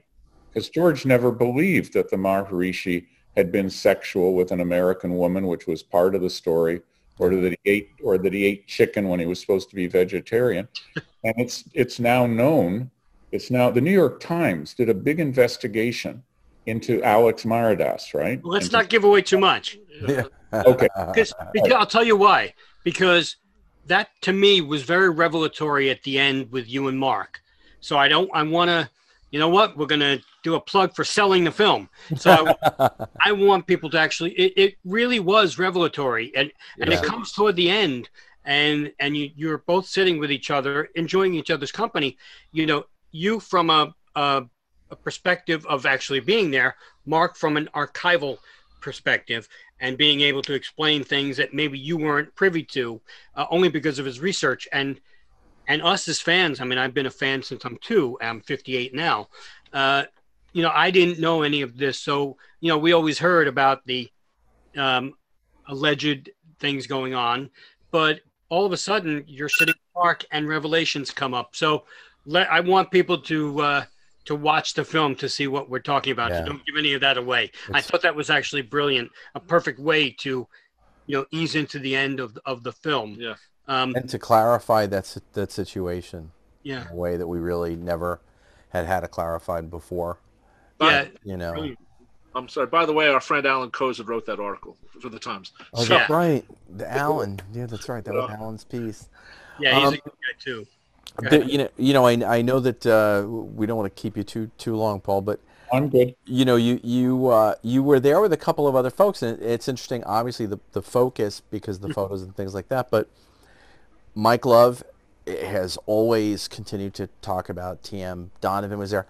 Because George never believed that the Maharishi had been sexual with an American woman, which was part of the story, or that he ate chicken when he was supposed to be vegetarian. And it's now known, the New York Times did a big investigation into Alex Maridas, right? Well, let's not give away too much. Yeah. Okay. Because I'll tell you why. Because that, to me, was very revelatory at the end with you and Mark. So I want to, you know what? We're going to do a plug for selling the film. So I want people to actually, it really was revelatory. And it comes toward the end, and you're both sitting with each other, enjoying each other's company. You know, you from a perspective of actually being there, Mark from an archival perspective, and being able to explain things that maybe you weren't privy to, only because of his research. And us as fans, I mean, I've been a fan since I'm 58 now. You know, I didn't know any of this. So, you know, we always heard about the alleged things going on, but all of a sudden you're sitting in the park and revelations come up. So I want people to watch the film to see what we're talking about. Yeah. So don't give any of that away. I thought that was actually brilliant, a perfect way to, you know, ease into the end of the film. Yeah. And to clarify that situation in Yeah. a way that we really never had it clarified before. Yeah. You know. Brilliant. I'm sorry. By the way, our friend Alan Koza wrote that article for the Times. Oh, So- that's right. The Alan. Yeah, that's right. That was Alan's piece. Yeah, he's a good guy too. You know, I know that we don't want to keep you too long, Paul, but I'm good. you know, you were there with a couple of other folks, and it's interesting, obviously, the focus because of the photos and things like that, but Mike Love has always continued to talk about TM. Donovan was there.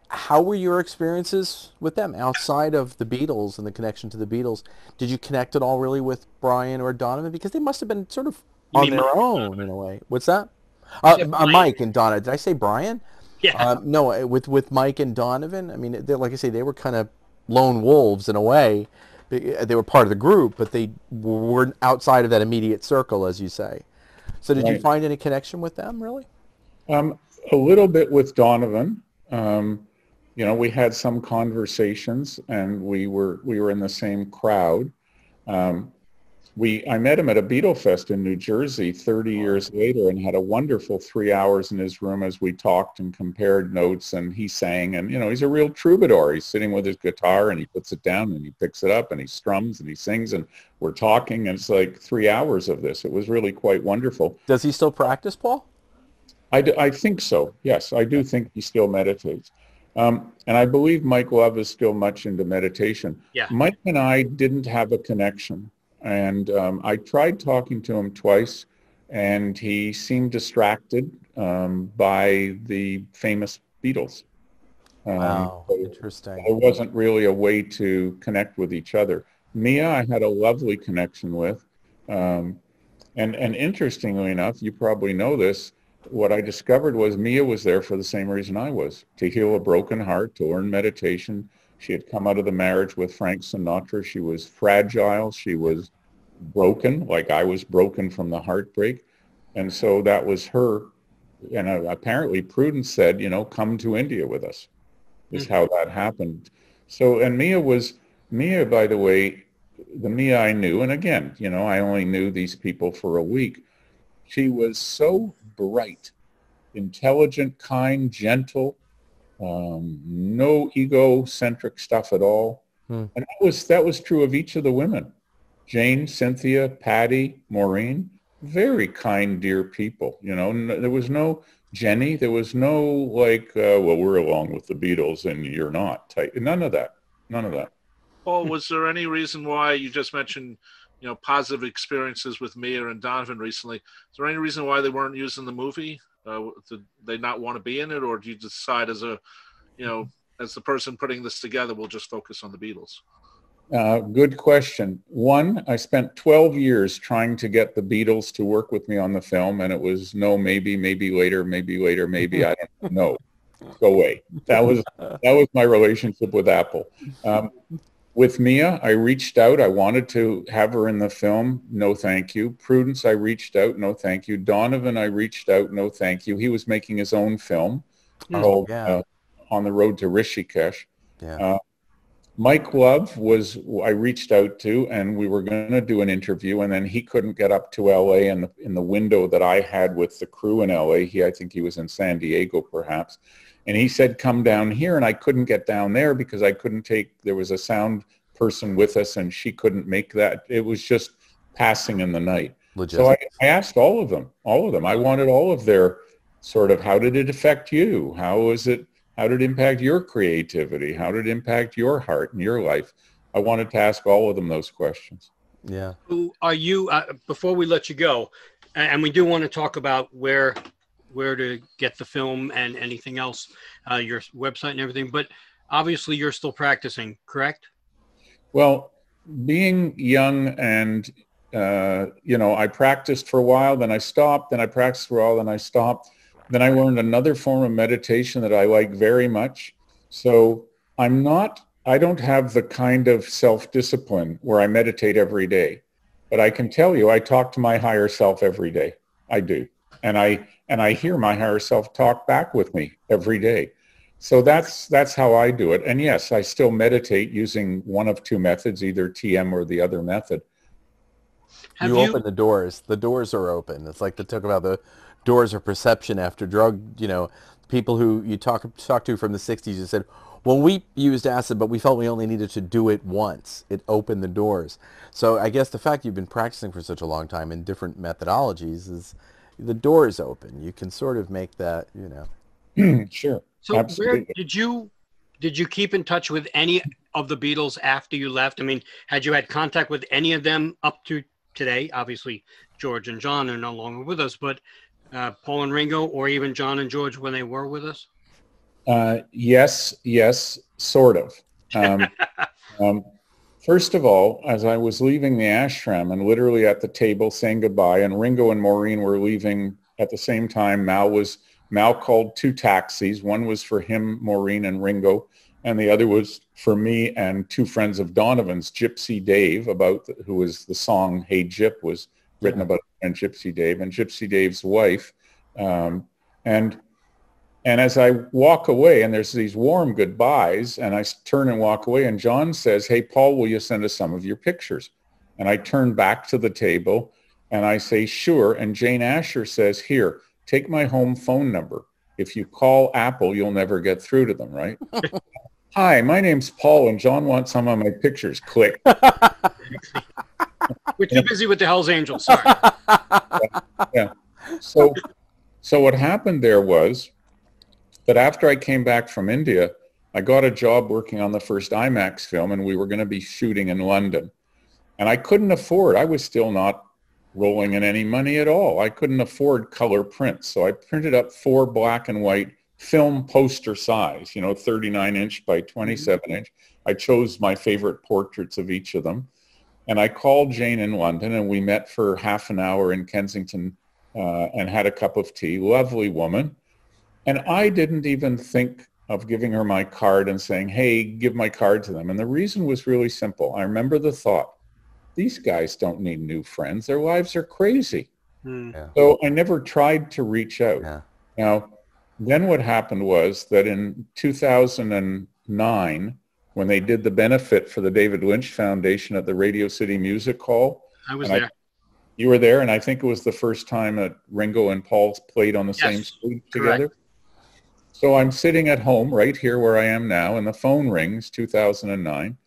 How were your experiences with them outside of the Beatles and the connection to the Beatles? Did you connect at all really with Brian or Donovan? Because they must have been sort of You on mean their Mike and own Donovan? in a way. What's that? said Brian. Mike and Donna. Did I say Brian? Yeah. No, with Mike and Donovan. I mean, like I say, they were kind of lone wolves in a way. They were part of the group, but they were outside of that immediate circle, as you say. So did you Right. find any connection with them, really? A little bit with Donovan. You know, we had some conversations, and we were in the same crowd. I met him at a Beatle Fest in New Jersey 30 years later, and had a wonderful 3 hours in his room as we talked and compared notes, and he sang, and, you know, he's a real troubadour. He's sitting with his guitar, and he puts it down, and he picks it up, and he strums, and he sings, and we're talking, and it's like 3 hours of this. It was really quite wonderful. Does he still practice, Paul? I think so. Yes, I do think he still meditates. And I believe Mike Love is still much into meditation. Yeah. Mike and I didn't have a connection. And I tried talking to him twice, and he seemed distracted by the famous Beatles. Wow, So interesting. there wasn't really a way to connect with each other. Mia, I had a lovely connection with. And interestingly enough, you probably know this, what I discovered was Mia was there for the same reason I was, to heal a broken heart, to learn meditation. She had come out of the marriage with Frank Sinatra. She was fragile. She was broken, like I was broken from the heartbreak. And so that was her. And apparently Prudence said, you know, come to India with us, is how that happened. So, and Mia, by the way, the Mia I knew, and again, you know, I only knew these people for a week. She was so bright, intelligent, kind, gentle, no egocentric stuff at all. And that was true of each of the women. Jane, Cynthia, Patti, Maureen, very kind, dear people. You know, there was no Jenny. There was no like, well, we're along with the Beatles and you're not. Type. None of that. None of that. Paul, was there any reason why you just mentioned, you know, positive experiences with Mia and Donovan recently? Is there any reason why they weren't used in the movie? Did they not want to be in it, or do you decide as the person putting this together, we'll just focus on the Beatles? Good question. One, I spent 12 years trying to get the Beatles to work with me on the film, and it was no, maybe later, maybe, I don't know. Go away. That was my relationship with Apple. With Mia, I reached out. I wanted to have her in the film. No, thank you. Prudence, I reached out. No, thank you. Donovan, I reached out. No, thank you. He was making his own film called On the Road to Rishikesh. Yeah. Mike Love I reached out to, and we were going to do an interview, and then he couldn't get up to LA in the window that I had with the crew in LA. I think he was in San Diego perhaps. And he said, come down here. And I couldn't get down there because there was a sound person with us, and she couldn't make that. It was just passing in the night. So I asked all of them. I wanted all of their sort of, how did it affect you? How did it impact your creativity? How did it impact your heart and your life? I wanted to ask all of them those questions. Yeah. Who are you, before we let you go, and we do want to talk about where to get the film and anything else, your website and everything, but obviously you're still practicing, correct? Well, being young and, I practiced for a while, then I stopped, then I practiced for a while, then I stopped. Then I learned another form of meditation that I like very much. So I don't have the kind of self-discipline where I meditate every day, but I can tell you, I talk to my higher self every day. I do. And I hear my higher self talk back with me every day. So that's how I do it. And yes, I still meditate using one of two methods, either TM or the other method. You open the doors. The doors are open. It's like they talk about the doors of perception after drug, people who you talk to from the 60s who said, well, we used acid, but we felt we only needed to do it once. It opened the doors. So I guess the fact you've been practicing for such a long time in different methodologies is the door is open. You can sort of make that, Sure. So absolutely. where did you keep in touch with any of the Beatles after you left? I mean, had you had contact with any of them up to today? Obviously, George and John are no longer with us, but Paul and Ringo, or even John and George when they were with us? Yes, sort of. For First of all, as I was leaving the ashram and literally at the table saying goodbye, and Ringo and Maureen were leaving at the same time, Mal called 2 taxis. One was for him, Maureen, and Ringo, and the other was for me and 2 friends of Donovan's, Gypsy Dave, who was the song Hey Gyp was written about, and Gypsy Dave, and Gypsy Dave's wife. And as I walk away, and there's these warm goodbyes, and I turn and walk away, and John says, "Hey, Paul, will you send us some of your pictures?" And I turn back to the table, and I say, "Sure." And Jane Asher says, "Here, take my home phone number. If you call Apple, you'll never get through to them, right?" "Hi, my name's Paul, and John wants some of my pictures." Click. We're too busy with the Hells Angels. Sorry. Yeah. So what happened there was that after I came back from India, I got a job working on the first IMAX film, and we were going to be shooting in London. And I couldn't afford, I was still not rolling in any money at all. I couldn't afford color prints. So I printed up 4 black and white film poster size, 39-inch by 27-inch. I chose my favorite portraits of each of them. And I called Jane in London, and we met for half an hour in Kensington and had a cup of tea. Lovely woman. And I didn't even think of giving her my card and saying, "Hey, give my card to them." And the reason was really simple. I remember the thought, these guys don't need new friends. Their lives are crazy. Yeah. So I never tried to reach out. Yeah. Now, then what happened was that in 2009, when they did the benefit for the David Lynch Foundation at the Radio City Music Hall. I was there. You were there, and I think it was the first time that Ringo and Paul played on the same stage together. Correct. So I'm sitting at home right here where I am now, and the phone rings, 2009,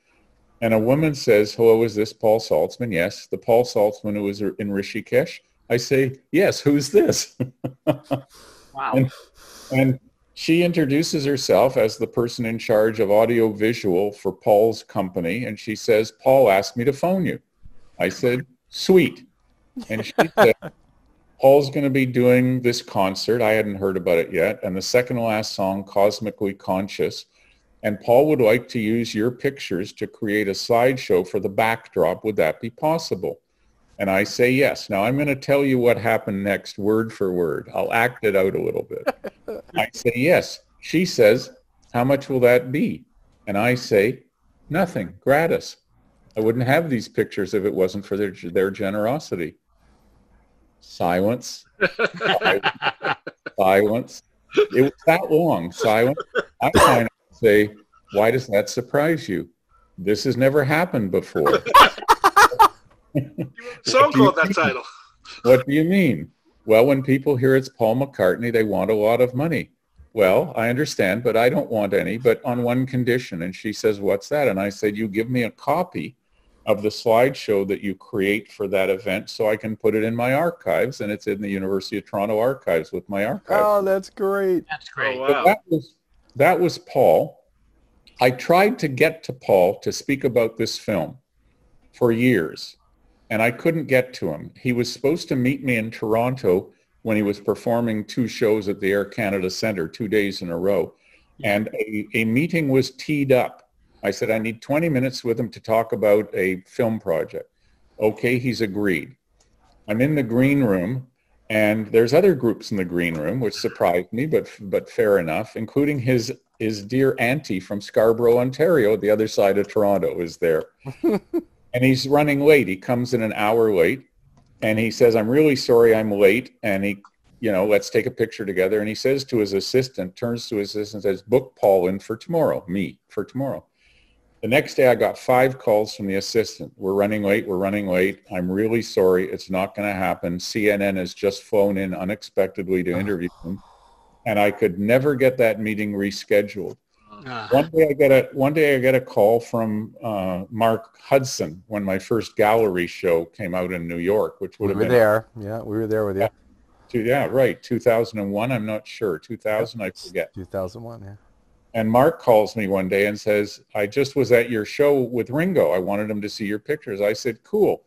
and a woman says, "Hello, is this Paul Saltzman?" "Yes." "The Paul Saltzman who was in Rishikesh?" I say, "Yes, who's this?" Wow. And she introduces herself as the person in charge of audio visual for Paul's company, and she says, "Paul asked me to phone you." I said, "Sweet." And she said, "Paul's going to be doing this concert." I hadn't heard about it yet. And the second to last song, Cosmically Conscious. And Paul would like to use your pictures to create a slideshow for the backdrop. Would that be possible? And I say yes. Now I'm going to tell you what happened next, word for word. I'll act it out a little bit. I say yes. She says, "How much will that be?" And I say, "Nothing, gratis. I wouldn't have these pictures if it wasn't for their generosity." Silence. Silence. It was that long. Silence. I finally say, "Why does that surprise you? This has never happened before." So called that title. "What do you mean?" "Well, when people hear it's Paul McCartney, they want a lot of money." "Well, I understand, but I don't want any, but on one condition." And she says, "What's that?" And I said, "You give me a copy of the slideshow that you create for that event so I can put it in my archives," and it's in the University of Toronto archives with my archives. Oh, that's great. That's great. Oh, wow. So that was Paul. I tried to get to Paul to speak about this film for years, and I couldn't get to him. He was supposed to meet me in Toronto when he was performing 2 shows at the Air Canada Centre 2 days in a row, and a meeting was teed up. I said, "I need 20 minutes with him to talk about a film project." Okay, he's agreed. I'm in the green room, and there's other groups in the green room, which surprised me, but fair enough, including his dear auntie from Scarborough, Ontario, the other side of Toronto, is there. And he's running late. He comes in an hour late, and he says, "I'm really sorry I'm late." And he, let's take a picture together. And he says to his assistant, turns to his assistant and says, "Book Paul in for tomorrow, me for tomorrow." The next day, I got 5 calls from the assistant. "We're running late. We're running late. I'm really sorry. It's not going to happen. CNN has just flown in unexpectedly to interview him." And I could never get that meeting rescheduled. One day I get a call from Mark Hudson when my first gallery show came out in New York, which would have been there. Yeah, we were there with you. Yeah, right. 2001. I'm not sure. 2000. I forget. 2001. Yeah. And Mark calls me one day and says, "I just was at your show with Ringo. I wanted him to see your pictures." I said, "Cool."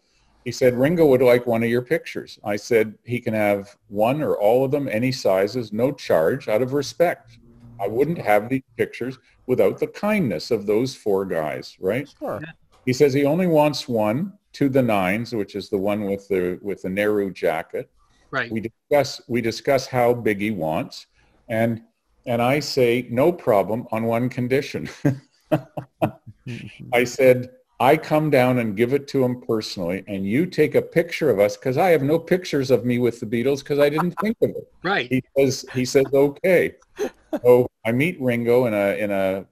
He said, "Ringo would like one of your pictures." I said, "He can have one or all of them, any sizes, no charge, out of respect. I wouldn't have these pictures without the kindness of those 4 guys," right? Sure. He says he only wants one to the nines, which is the one with the Nehru jacket. Right. We discuss how big he wants, and I say no problem on one condition. I said, I come down and give it to him personally, and you take a picture of us, because I have no pictures of me with the Beatles because I didn't think of it. Right. He says okay. So I meet Ringo in a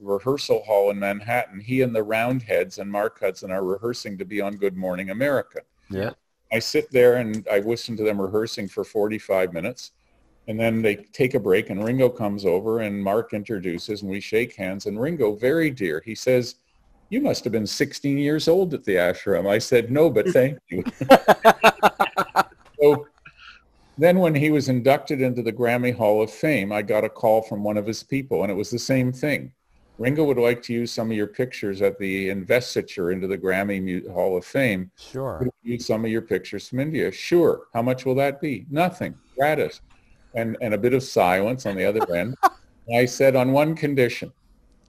rehearsal hall in Manhattan. He and the Roundheads and Mark Hudson are rehearsing to be on Good Morning America. Yeah. I sit there and I listen to them rehearsing for 45 minutes. And then they take a break and Ringo comes over and Mark introduces and we shake hands. And Ringo, very dear, he says, you must have been 16 years old at the ashram. I said, no, but thank you. So then when he was inducted into the Grammy Hall of Fame, I got a call from one of his people, and it was the same thing. Ringo would like to use some of your pictures at the investiture into the Grammy Hall of Fame. Sure. Could you use some of your pictures from India? Sure. How much will that be? Nothing. Gratis. And a bit of silence on the other end. And I said, on one condition.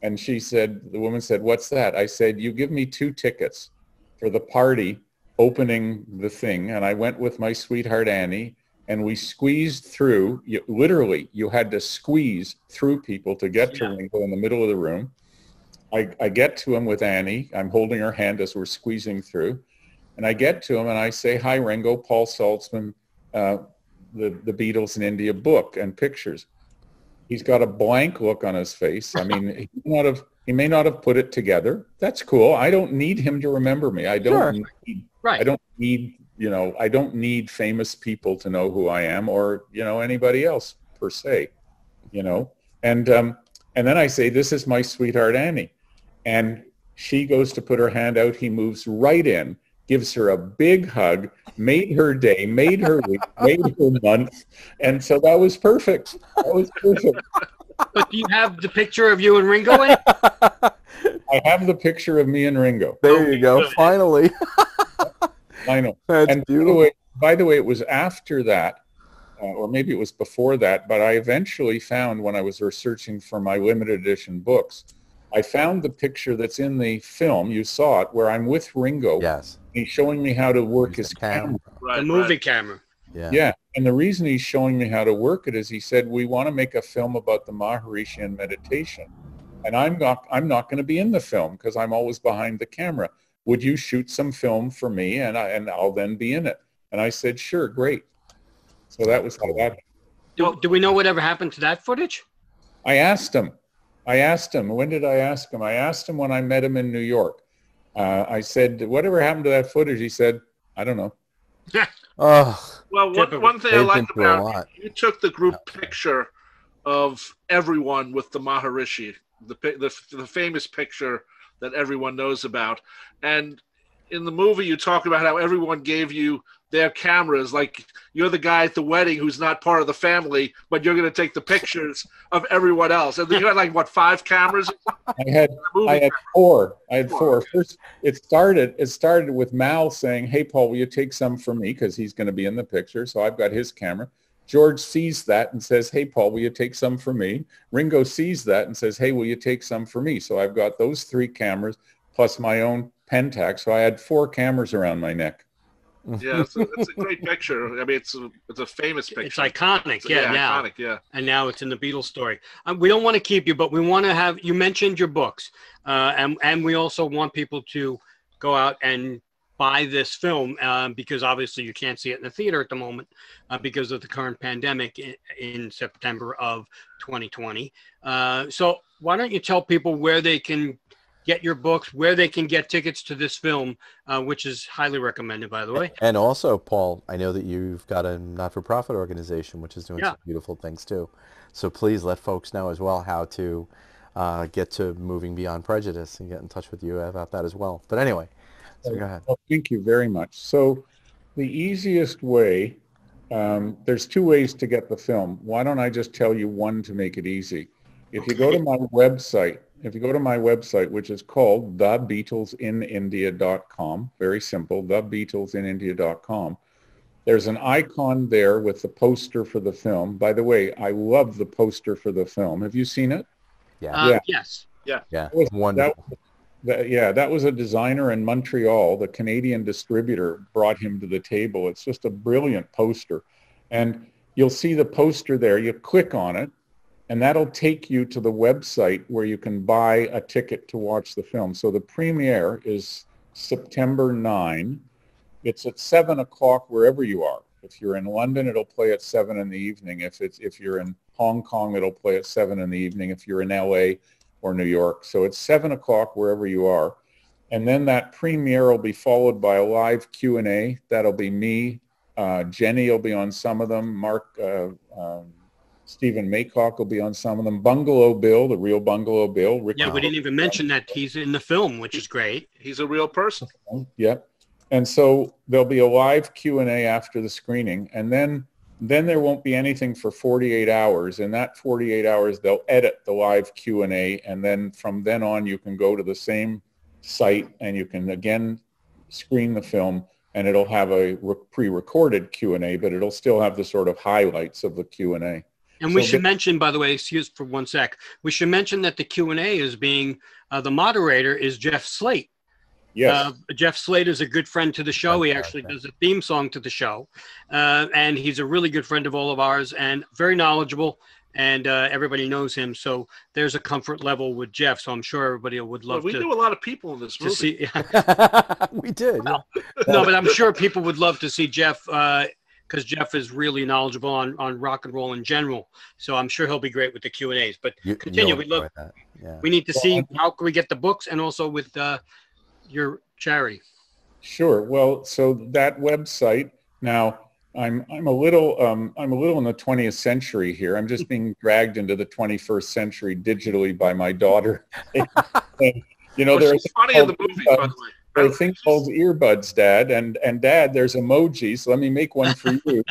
And the woman said, what's that? I said, you give me 2 tickets for the party opening the thing. And I went with my sweetheart, Annie, and we squeezed through. Literally, you had to squeeze through people to get to Ringo in the middle of the room. I get to him with Annie. I'm holding her hand as we're squeezing through. And I get to him and I say, hi, Ringo, Paul Saltzman, the Beatles in India book and pictures. He's got a blank look on his face. I mean, he may not have put it together. That's cool. I don't need him to remember me. I don't need famous people to know who I am or, anybody else per se, And then I say, this is my sweetheart, Annie. And she goes to put her hand out. He moves right in, gives her a big hug, made her day, made her week, made her month. And so that was perfect. But do you have the picture of you and Ringo in? I have the picture of me and Ringo. There you go. Finally. I know. That's and beautiful. by the way, it was after that, or maybe it was before that, but I eventually found when I was researching for my limited edition books, I found the picture that's in the film. You saw it, where I'm with Ringo. Yes. He's showing me how to work his camera. The movie camera. Yeah. And the reason he's showing me how to work it is he said, we want to make a film about the Maharishi and meditation. And I'm not going to be in the film because I'm always behind the camera. Would you shoot some film for me and I'll then be in it? And I said, sure, great. So that was how that happened. Do we know whatever happened to that footage? I asked him. When did I ask him? I asked him when I met him in New York. I said, whatever happened to that footage? He said, I don't know. Oh, Well, one thing I They've liked been through a about lot. you took the group picture of everyone with the Maharishi, the famous picture that everyone knows about. And in the movie, you talk about how everyone gave you their cameras. Like you're the guy at the wedding who's not part of the family, but you're going to take the pictures of everyone else. And you had like, what, 5 cameras? I had 4. First, it started with Mal saying, hey, Paul, will you take some for me? Because he's going to be in the picture. So I've got his camera. George sees that and says, hey, Paul, will you take some for me? Ringo sees that and says, hey, will you take some for me? So I've got those 3 cameras plus my own Pentax. So I had 4 cameras around my neck. Yeah, it's a great picture. I mean, it's a famous picture. It's iconic, now. Iconic, yeah. And now it's in the Beatles story. We don't want to keep you, but we want to have, you mentioned your books, and we also want people to go out and buy this film because obviously you can't see it in the theater at the moment because of the current pandemic in September of 2020. So why don't you tell people where they can get your books, where they can get tickets to this film, which is highly recommended, by the way. And also, Paul, I know that you've got a not-for-profit organization which is doing some beautiful things too. So please let folks know as well how to get to Moving Beyond Prejudice and get in touch with you about that as well. But anyway, so go ahead. Well, thank you very much. So the easiest way, there's 2 ways to get the film. Why don't I just tell you one to make it easy? If you go to my website, which is called thebeatlesinIndia.com, very simple, thebeatlesinIndia.com, there's an icon there with the poster for the film. By the way, I love the poster for the film. Have you seen it? Yeah. Yes. Yeah. Yeah. That That was a designer in Montreal. The Canadian distributor brought him to the table. It's just a brilliant poster. And you'll see the poster there. You click on it, and that'll take you to the website where you can buy a ticket to watch the film. So the premiere is September 9. It's at 7 o'clock wherever you are. If you're in London, it'll play at 7 in the evening. If you're in Hong Kong, it'll play at 7 in the evening. If you're in LA or New York. So it's 7 o'clock wherever you are. And then that premiere will be followed by a live Q&A. That'll be me. Jenny will be on some of them. Stephen Maycock will be on some of them. Bungalow Bill, the real Bungalow Bill. We didn't even mention that he's in the film, which is great. He's a real person. Yep. And so there'll be a live Q&A after the screening, and then there won't be anything for 48 hours. In that 48 hours, they'll edit the live Q&A, and then from then on, you can go to the same site and you can again screen the film, and it'll have a pre-recorded Q&A, but it'll still have the sort of highlights of the Q&A. And we should mention, by the way, excuse for one sec, we should mention that the Q&A is being, the moderator is Jeff Slate. Yes. Jeff Slate is a good friend to the show. He actually does a theme song to the show. And he's a really good friend of all of ours and very knowledgeable, and everybody knows him. So there's a comfort level with Jeff. So I'm sure everybody would love to. We knew a lot of people in this movie. See, We did. Well, no, but I'm sure people would love to see Jeff because Jeff is really knowledgeable on rock and roll in general. So I'm sure he'll be great with the Q&As. But continue. We love that. Yeah. We need to see how can we get the books and also with your charity. Sure. Well, so that website now, I'm a little in the 20th century here. I'm just being dragged into the 21st century digitally by my daughter. And, there's funny in the movie, by the way. There are things called earbuds, Dad, and Dad, there's emojis. Let me make one for you.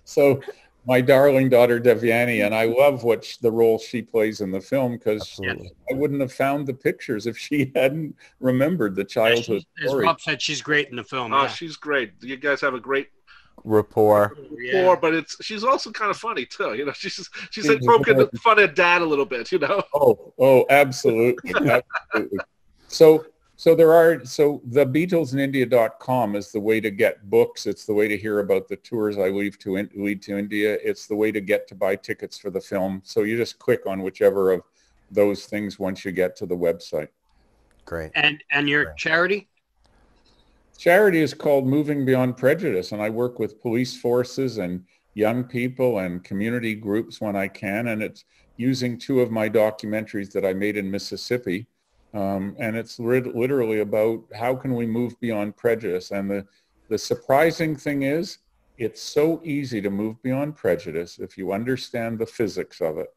So my darling daughter Devyani, and I love the role she plays in the film, because I wouldn't have found the pictures if she hadn't remembered the childhood story. As Rob said, she's great in the film. Oh, she's great. You guys have a great rapport, but she's also kind of funny too. She's poking fun at Dad a little bit. Oh, absolutely, absolutely. So the BeatlesInIndia.com is the way to get books. It's the way to hear about the tours I lead to India. It's the way to get to buy tickets for the film. So you just click on whichever of those things once you get to the website. Great. And your charity? Charity is called Moving Beyond Prejudice, and I work with police forces and young people and community groups when I can, and it's using 2 of my documentaries that I made in Mississippi. And it's literally about how can we move beyond prejudice. And the surprising thing is, it's so easy to move beyond prejudice if you understand the physics of it.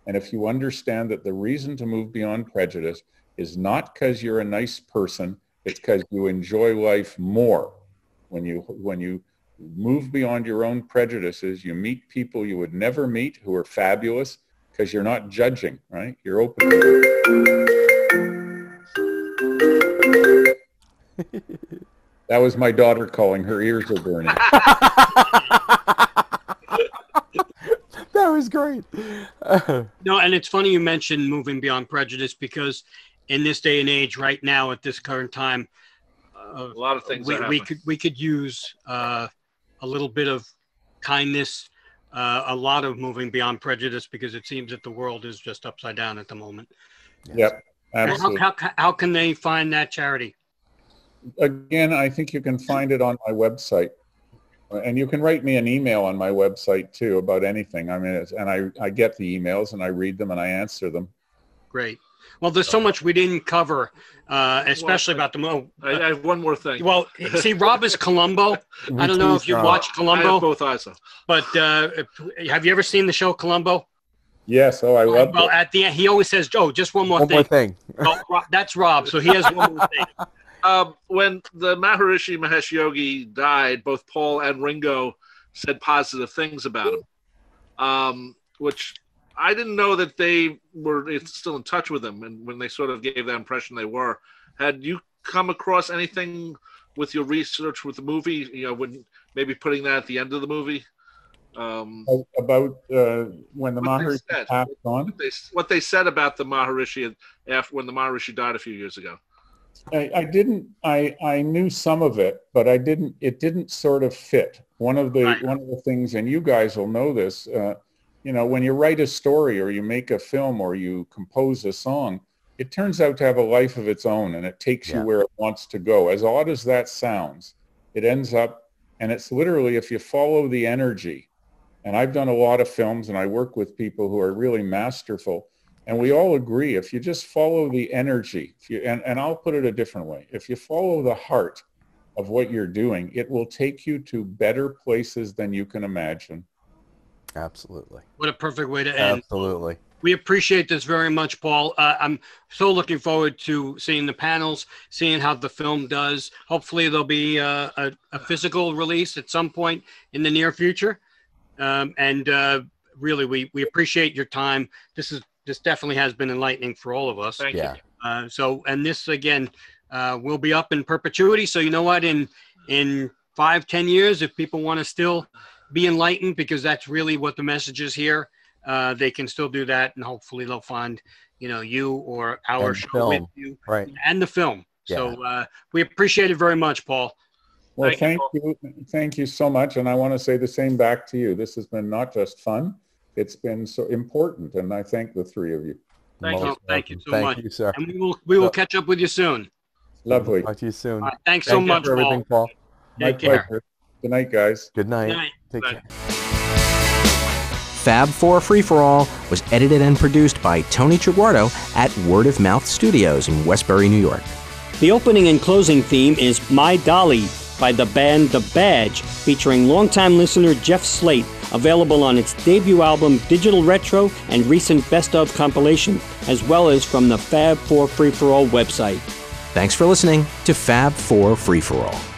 And if you understand that the reason to move beyond prejudice is not because you're a nice person, it's because you enjoy life more. When you move beyond your own prejudices, you meet people you would never meet who are fabulous because you're not judging, right? You're open to That was my daughter calling. Her ears are burning. That was great. No, and it's funny you mentioned moving beyond prejudice, because in this day and age, right now, at this current time, a lot of things we could use a little bit of kindness, a lot of moving beyond prejudice, because it seems that the world is just upside down at the moment. Yep, absolutely. How can they find that charity? Again, I think you can find it on my website, and you can write me an email on my website too about anything. I mean, I get the emails and I read them and I answer them. Great. Well, there's so much we didn't cover, especially about the movie. I have one more thing. Well, see, Rob is Columbo. I don't know if you watched Columbo. I have both eyes on. But have you ever seen the show Columbo? Yes. Oh, I love it. Well, at the end, he always says, "Oh, just one more thing." Well, that's Rob, so he has one more thing. When the Maharishi Mahesh Yogi died, both Paul and Ringo said positive things about him, which I didn't know that they were still in touch with him. And when they sort of gave that impression, they were. Had you come across anything with your research with the movie, when maybe putting that at the end of the movie? About when the Maharishi passed on? What they said about the Maharishi after when the Maharishi died a few years ago. I knew some of it, but it didn't sort of fit. One of the things, and you guys will know this, when you write a story or you make a film or you compose a song, it turns out to have a life of its own, and it takes you where it wants to go. As odd as that sounds, it ends up, and it's literally, if you follow the energy, and I've done a lot of films and I work with people who are really masterful, and we all agree, if you just follow the energy, and I'll put it a different way, if you follow the heart of what you're doing, it will take you to better places than you can imagine. Absolutely. What a perfect way to end. Absolutely. We appreciate this very much, Paul. I'm so looking forward to seeing the panels, seeing how the film does. Hopefully there'll be a physical release at some point in the near future. Really, we appreciate your time. This definitely has been enlightening for all of us. Thank you. And this, again, will be up in perpetuity. So you know what, in 5-10 years, if people want to still be enlightened, because that's really what the message is here, they can still do that, and hopefully they'll find you or our show with you, and the film. So we appreciate it very much, Paul. Well, thank you so much, and I want to say the same back to you. This has been not just fun, it's been so important, and I thank the three of you. Thank you so much. Thank you, sir. And we will catch up with you soon. Lovely. Talk to you soon. Right, thanks so much, for everything, Paul. My pleasure. Good night, guys. Good night. Good night. Take care. Fab 4 Free For All was edited and produced by Tony Triguardo at Word of Mouth Studios in Westbury, New York. The opening and closing theme is My Dolly by the band The Badge, featuring longtime listener Jeff Slate, available on its debut album Digital Retro and recent Best Of compilation, as well as from the Fab 4 Free For All website. Thanks for listening to Fab 4 Free For All.